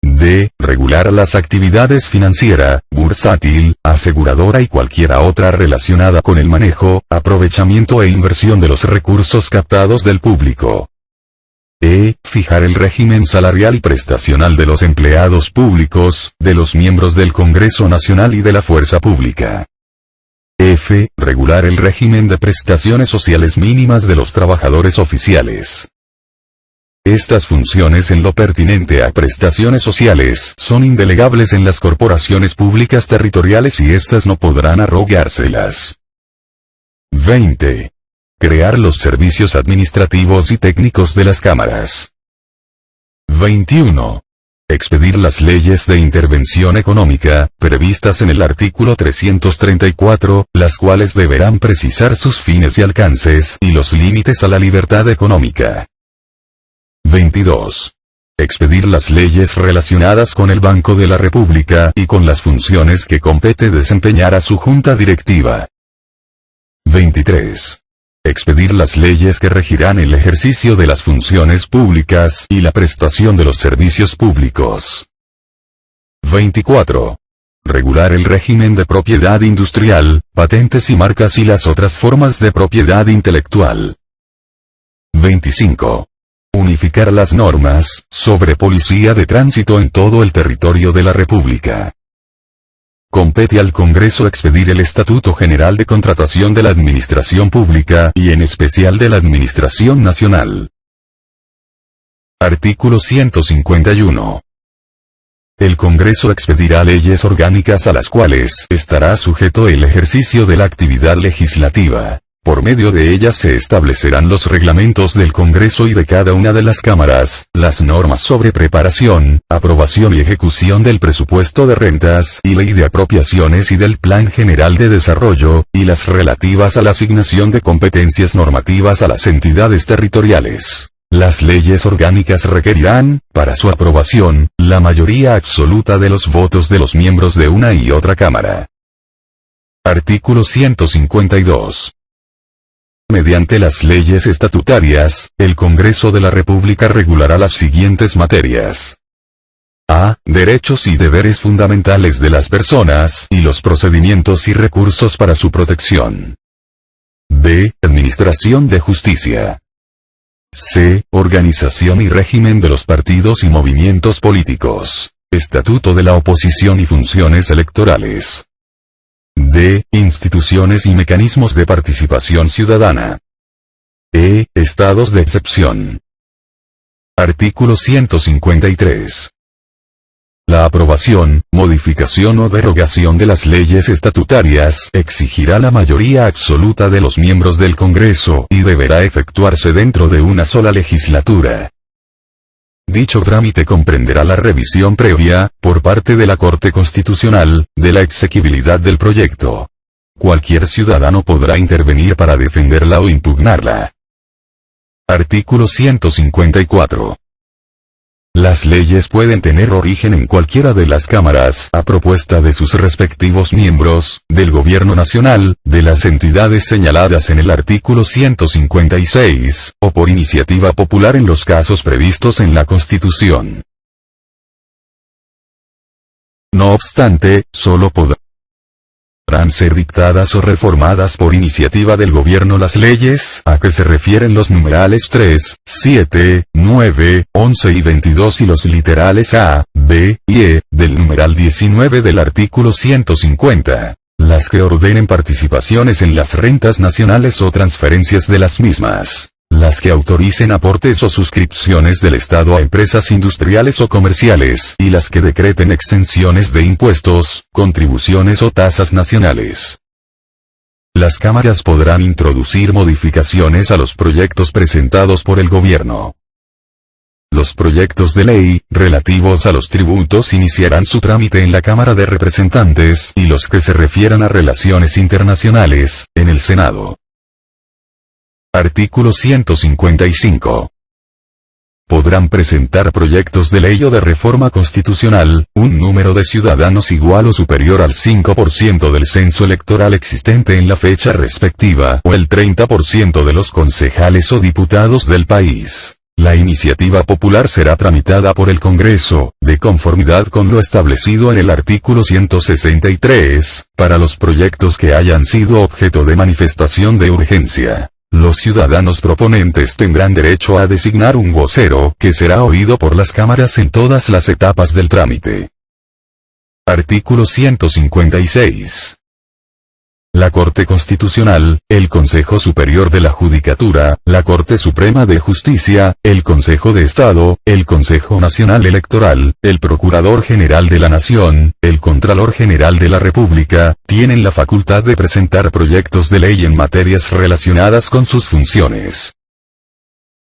D. Regular las actividades financiera, bursátil, aseguradora y cualquiera otra relacionada con el manejo, aprovechamiento e inversión de los recursos captados del público. E. Fijar el régimen salarial y prestacional de los empleados públicos, de los miembros del Congreso Nacional y de la Fuerza Pública. F. Regular el régimen de prestaciones sociales mínimas de los trabajadores oficiales. Estas funciones en lo pertinente a prestaciones sociales son indelegables en las corporaciones públicas territoriales y éstas no podrán arrogárselas. 20. Crear los servicios administrativos y técnicos de las cámaras. 21. Expedir las leyes de intervención económica, previstas en el artículo 334, las cuales deberán precisar sus fines y alcances y los límites a la libertad económica. 22. Expedir las leyes relacionadas con el Banco de la República y con las funciones que compete desempeñar a su junta directiva. 23. Expedir las leyes que regirán el ejercicio de las funciones públicas y la prestación de los servicios públicos. 24. Regular el régimen de propiedad industrial, patentes y marcas y las otras formas de propiedad intelectual. 25. Unificar las normas sobre policía de tránsito en todo el territorio de la República. Compete al Congreso expedir el Estatuto General de Contratación de la Administración Pública y en especial de la Administración Nacional. Artículo 151. El Congreso expedirá leyes orgánicas a las cuales estará sujeto el ejercicio de la actividad legislativa. Por medio de ellas se establecerán los reglamentos del Congreso y de cada una de las cámaras, las normas sobre preparación, aprobación y ejecución del presupuesto de rentas y ley de apropiaciones y del Plan General de Desarrollo, y las relativas a la asignación de competencias normativas a las entidades territoriales. Las leyes orgánicas requerirán, para su aprobación, la mayoría absoluta de los votos de los miembros de una y otra cámara. Artículo 152. Mediante las leyes estatutarias, el Congreso de la República regulará las siguientes materias. A. Derechos y deberes fundamentales de las personas y los procedimientos y recursos para su protección. B. Administración de justicia. C. Organización y régimen de los partidos y movimientos políticos. Estatuto de la oposición y funciones electorales. D. Instituciones y mecanismos de participación ciudadana. E. Estados de excepción. Artículo 153. La aprobación, modificación o derogación de las leyes estatutarias exigirá la mayoría absoluta de los miembros del Congreso y deberá efectuarse dentro de una sola legislatura. Dicho trámite comprenderá la revisión previa, por parte de la Corte Constitucional, de la exequibilidad del proyecto. Cualquier ciudadano podrá intervenir para defenderla o impugnarla. Artículo 154. Las leyes pueden tener origen en cualquiera de las cámaras a propuesta de sus respectivos miembros, del Gobierno Nacional, de las entidades señaladas en el artículo 156, o por iniciativa popular en los casos previstos en la Constitución. No obstante, solo podrán ser dictadas o reformadas por iniciativa del gobierno las leyes a que se refieren los numerales 3, 7, 9, 11 y 22 y los literales A, B y E, del numeral 19 del artículo 150, las que ordenen participaciones en las rentas nacionales o transferencias de las mismas, las que autoricen aportes o suscripciones del Estado a empresas industriales o comerciales y las que decreten exenciones de impuestos, contribuciones o tasas nacionales. Las cámaras podrán introducir modificaciones a los proyectos presentados por el gobierno. Los proyectos de ley, relativos a los tributos iniciarán su trámite en la Cámara de Representantes y los que se refieran a relaciones internacionales, en el Senado. Artículo 155. Podrán presentar proyectos de ley o de reforma constitucional, un número de ciudadanos igual o superior al 5% del censo electoral existente en la fecha respectiva o el 30% de los concejales o diputados del país. La iniciativa popular será tramitada por el Congreso, de conformidad con lo establecido en el artículo 163, para los proyectos que hayan sido objeto de manifestación de urgencia. Los ciudadanos proponentes tendrán derecho a designar un vocero que será oído por las cámaras en todas las etapas del trámite. Artículo 156. La Corte Constitucional, el Consejo Superior de la Judicatura, la Corte Suprema de Justicia, el Consejo de Estado, el Consejo Nacional Electoral, el Procurador General de la Nación, el Contralor General de la República, tienen la facultad de presentar proyectos de ley en materias relacionadas con sus funciones.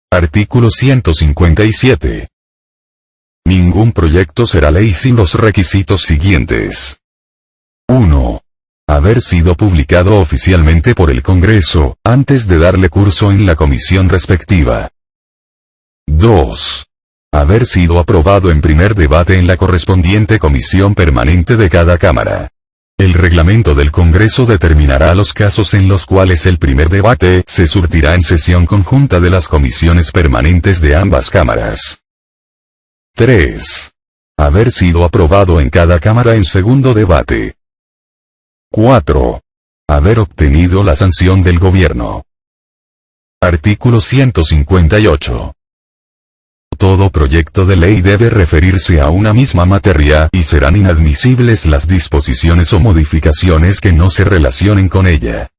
Artículo 157. Ningún proyecto será ley sin los requisitos siguientes. 1. Haber sido publicado oficialmente por el Congreso, antes de darle curso en la comisión respectiva. 2. Haber sido aprobado en primer debate en la correspondiente comisión permanente de cada Cámara. El reglamento del Congreso determinará los casos en los cuales el primer debate se surtirá en sesión conjunta de las comisiones permanentes de ambas cámaras. 3. Haber sido aprobado en cada Cámara en segundo debate. 4. Haber obtenido la sanción del Gobierno. Artículo 158. Todo proyecto de ley debe referirse a una misma materia y serán inadmisibles las disposiciones o modificaciones que no se relacionen con ella.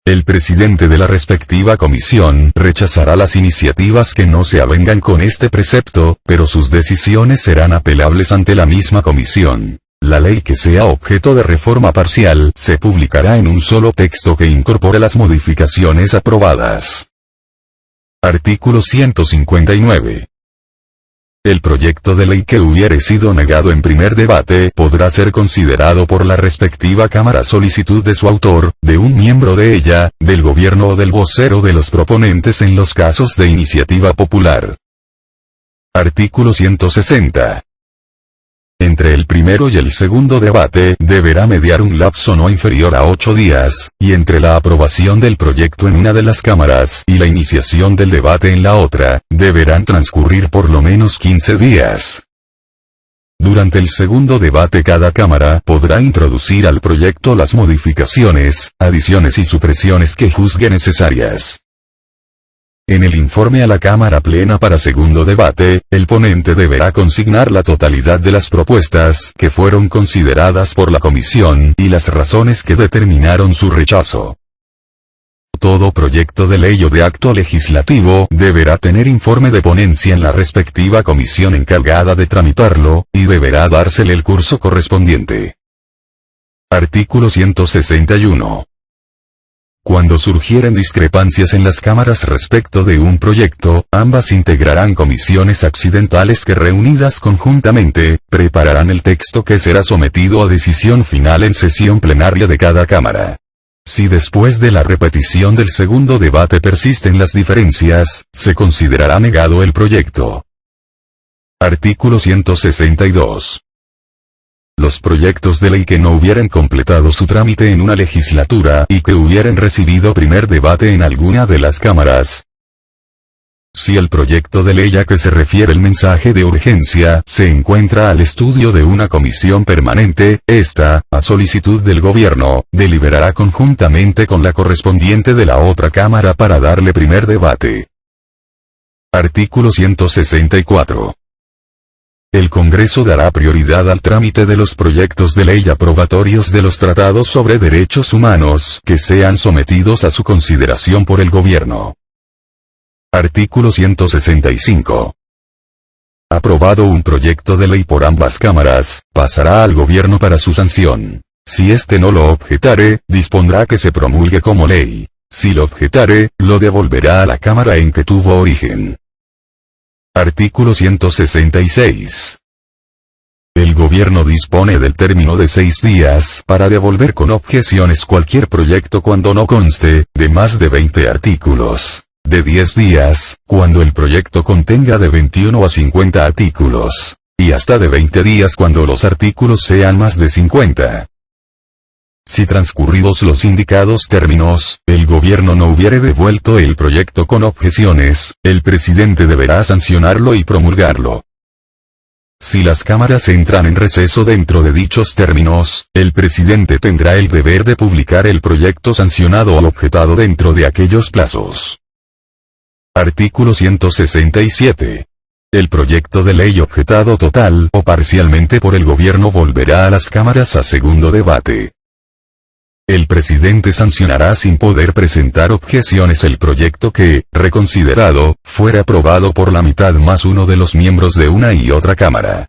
El presidente de la respectiva comisión rechazará las iniciativas que no se avengan con este precepto, pero sus decisiones serán apelables ante la misma comisión. La ley que sea objeto de reforma parcial se publicará en un solo texto que incorpore las modificaciones aprobadas. Artículo 159. El proyecto de ley que hubiere sido negado en primer debate podrá ser considerado por la respectiva Cámara a solicitud de su autor, de un miembro de ella, del gobierno o del vocero de los proponentes en los casos de iniciativa popular. Artículo 160. Entre el primero y el segundo debate deberá mediar un lapso no inferior a 8 días, y entre la aprobación del proyecto en una de las cámaras y la iniciación del debate en la otra, deberán transcurrir por lo menos 15 días. Durante el segundo debate cada cámara podrá introducir al proyecto las modificaciones, adiciones y supresiones que juzgue necesarias. En el informe a la Cámara Plena para segundo debate, el ponente deberá consignar la totalidad de las propuestas que fueron consideradas por la comisión y las razones que determinaron su rechazo. Todo proyecto de ley o de acto legislativo deberá tener informe de ponencia en la respectiva comisión encargada de tramitarlo, y deberá dársele el curso correspondiente. Artículo 161. Cuando surgieren discrepancias en las cámaras respecto de un proyecto, ambas integrarán comisiones accidentales que reunidas conjuntamente, prepararán el texto que será sometido a decisión final en sesión plenaria de cada cámara. Si después de la repetición del segundo debate persisten las diferencias, se considerará negado el proyecto. Artículo 162. Los proyectos de ley que no hubieran completado su trámite en una legislatura y que hubieran recibido primer debate en alguna de las cámaras. Si el proyecto de ley a que se refiere el mensaje de urgencia se encuentra al estudio de una comisión permanente, ésta, a solicitud del gobierno, deliberará conjuntamente con la correspondiente de la otra cámara para darle primer debate. Artículo 164. El Congreso dará prioridad al trámite de los proyectos de ley aprobatorios de los tratados sobre derechos humanos que sean sometidos a su consideración por el Gobierno. Artículo 165. Aprobado un proyecto de ley por ambas cámaras, pasará al Gobierno para su sanción. Si éste no lo objetare, dispondrá que se promulgue como ley. Si lo objetare, lo devolverá a la Cámara en que tuvo origen. Artículo 166. El Gobierno dispone del término de 6 días para devolver con objeciones cualquier proyecto cuando no conste de más de 20 artículos, de 10 días, cuando el proyecto contenga de 21 a 50 artículos, y hasta de 20 días cuando los artículos sean más de 50. Si transcurridos los indicados términos, el Gobierno no hubiere devuelto el proyecto con objeciones, el presidente deberá sancionarlo y promulgarlo. Si las cámaras entran en receso dentro de dichos términos, el presidente tendrá el deber de publicar el proyecto sancionado al objetado dentro de aquellos plazos. Artículo 167. El proyecto de ley objetado total o parcialmente por el Gobierno volverá a las cámaras a segundo debate. El presidente sancionará sin poder presentar objeciones el proyecto que, reconsiderado, fuera aprobado por la mitad más uno de los miembros de una y otra cámara.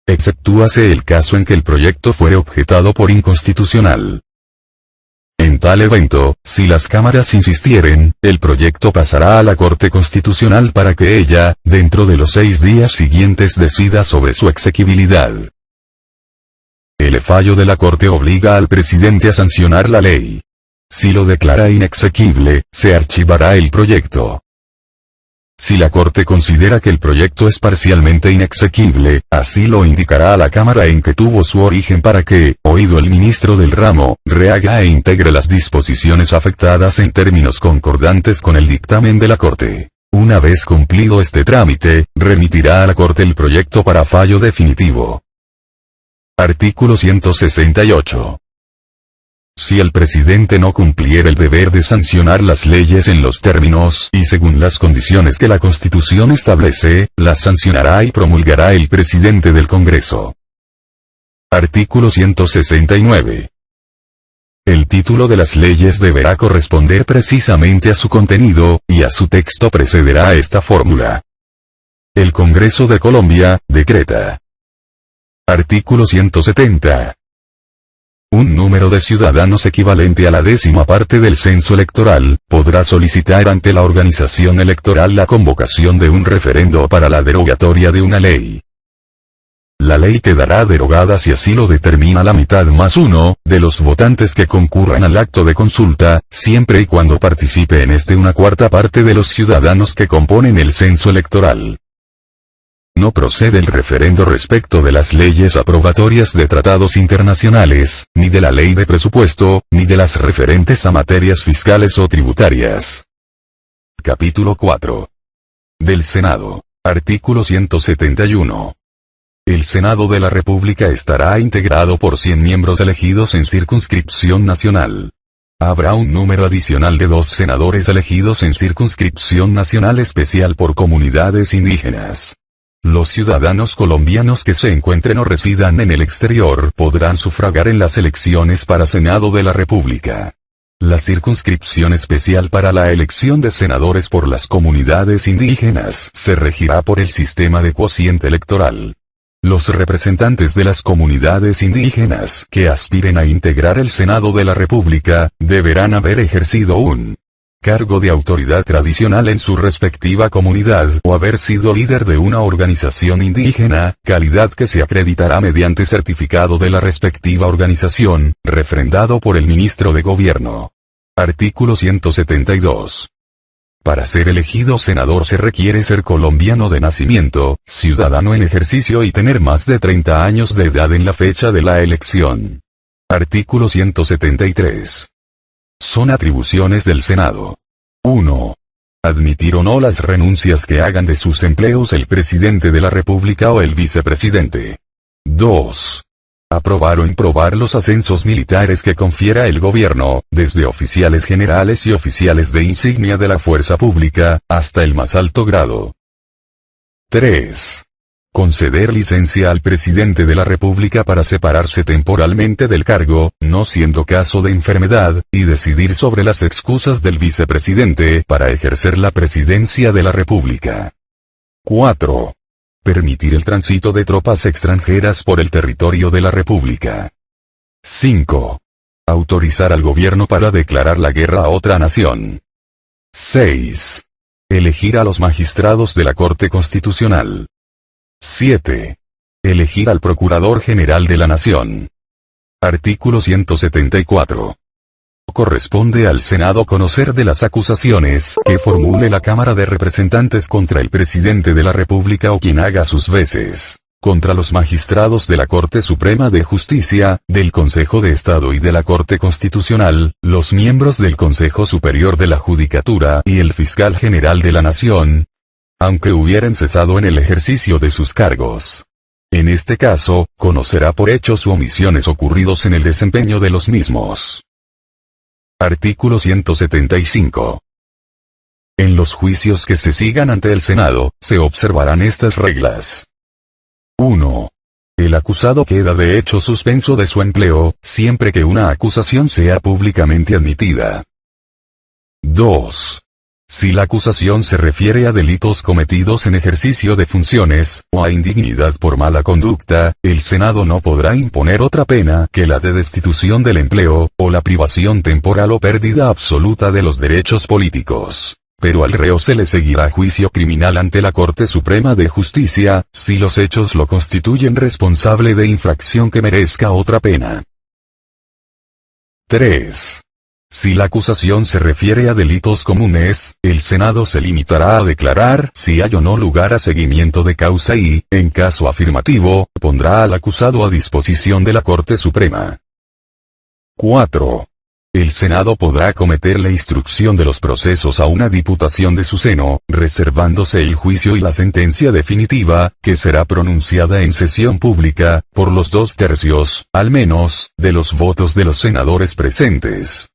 Exceptúase el caso en que el proyecto fuere objetado por inconstitucional. En tal evento, si las cámaras insistieren, el proyecto pasará a la Corte Constitucional para que ella, dentro de los 6 días siguientes, decida sobre su exequibilidad. El fallo de la Corte obliga al presidente a sancionar la ley. Si lo declara inexequible, se archivará el proyecto. Si la Corte considera que el proyecto es parcialmente inexequible, así lo indicará a la Cámara en que tuvo su origen para que, oído el ministro del ramo, rehaga e integre las disposiciones afectadas en términos concordantes con el dictamen de la Corte. Una vez cumplido este trámite, remitirá a la Corte el proyecto para fallo definitivo. Artículo 168. Si el presidente no cumpliera el deber de sancionar las leyes en los términos y según las condiciones que la Constitución establece, las sancionará y promulgará el presidente del Congreso. Artículo 169. El título de las leyes deberá corresponder precisamente a su contenido, y a su texto precederá esta fórmula. El Congreso de Colombia, decreta. Artículo 170. Un número de ciudadanos equivalente a la 10ª parte del censo electoral, podrá solicitar ante la organización electoral la convocación de un referendo para la derogatoria de una ley. La ley quedará derogada si así lo determina la mitad más uno, de los votantes que concurran al acto de consulta, siempre y cuando participe en este una cuarta parte de los ciudadanos que componen el censo electoral. No procede el referendo respecto de las leyes aprobatorias de tratados internacionales, ni de la ley de presupuesto, ni de las referentes a materias fiscales o tributarias. Capítulo 4. Del Senado. Artículo 171. El Senado de la República estará integrado por 100 miembros elegidos en circunscripción nacional. Habrá un número adicional de 2 senadores elegidos en circunscripción nacional especial por comunidades indígenas. Los ciudadanos colombianos que se encuentren o residan en el exterior podrán sufragar en las elecciones para Senado de la República. La circunscripción especial para la elección de senadores por las comunidades indígenas se regirá por el sistema de cociente electoral. Los representantes de las comunidades indígenas que aspiren a integrar el Senado de la República, deberán haber ejercido un cargo de autoridad tradicional en su respectiva comunidad o haber sido líder de una organización indígena, calidad que se acreditará mediante certificado de la respectiva organización, refrendado por el ministro de Gobierno. Artículo 172. Para ser elegido senador se requiere ser colombiano de nacimiento, ciudadano en ejercicio y tener más de 30 años de edad en la fecha de la elección. Artículo 173. Son atribuciones del Senado. 1. Admitir o no las renuncias que hagan de sus empleos el presidente de la República o el vicepresidente. 2. Aprobar o improbar los ascensos militares que confiera el gobierno, desde oficiales generales y oficiales de insignia de la fuerza pública, hasta el más alto grado. 3. Conceder licencia al presidente de la República para separarse temporalmente del cargo, no siendo caso de enfermedad, y decidir sobre las excusas del vicepresidente para ejercer la presidencia de la República. 4. Permitir el tránsito de tropas extranjeras por el territorio de la República. 5. Autorizar al gobierno para declarar la guerra a otra nación. 6. Elegir a los magistrados de la Corte Constitucional. 7. Elegir al Procurador General de la Nación. Artículo 174. Corresponde al Senado conocer de las acusaciones que formule la Cámara de Representantes contra el presidente de la República o quien haga sus veces, contra los magistrados de la Corte Suprema de Justicia, del Consejo de Estado y de la Corte Constitucional, los miembros del Consejo Superior de la Judicatura y el Fiscal General de la Nación, aunque hubieran cesado en el ejercicio de sus cargos. En este caso, conocerá por hechos u omisiones ocurridos en el desempeño de los mismos. Artículo 175. En los juicios que se sigan ante el Senado, se observarán estas reglas. 1. El acusado queda de hecho suspenso de su empleo, siempre que una acusación sea públicamente admitida. 2. Si la acusación se refiere a delitos cometidos en ejercicio de funciones, o a indignidad por mala conducta, el Senado no podrá imponer otra pena que la de destitución del empleo, o la privación temporal o pérdida absoluta de los derechos políticos. Pero al reo se le seguirá juicio criminal ante la Corte Suprema de Justicia, si los hechos lo constituyen responsable de infracción que merezca otra pena. 3. Si la acusación se refiere a delitos comunes, el Senado se limitará a declarar si hay o no lugar a seguimiento de causa y, en caso afirmativo, pondrá al acusado a disposición de la Corte Suprema. 4. El Senado podrá acometer la instrucción de los procesos a una diputación de su seno, reservándose el juicio y la sentencia definitiva, que será pronunciada en sesión pública, por los 2/3, al menos, de los votos de los senadores presentes.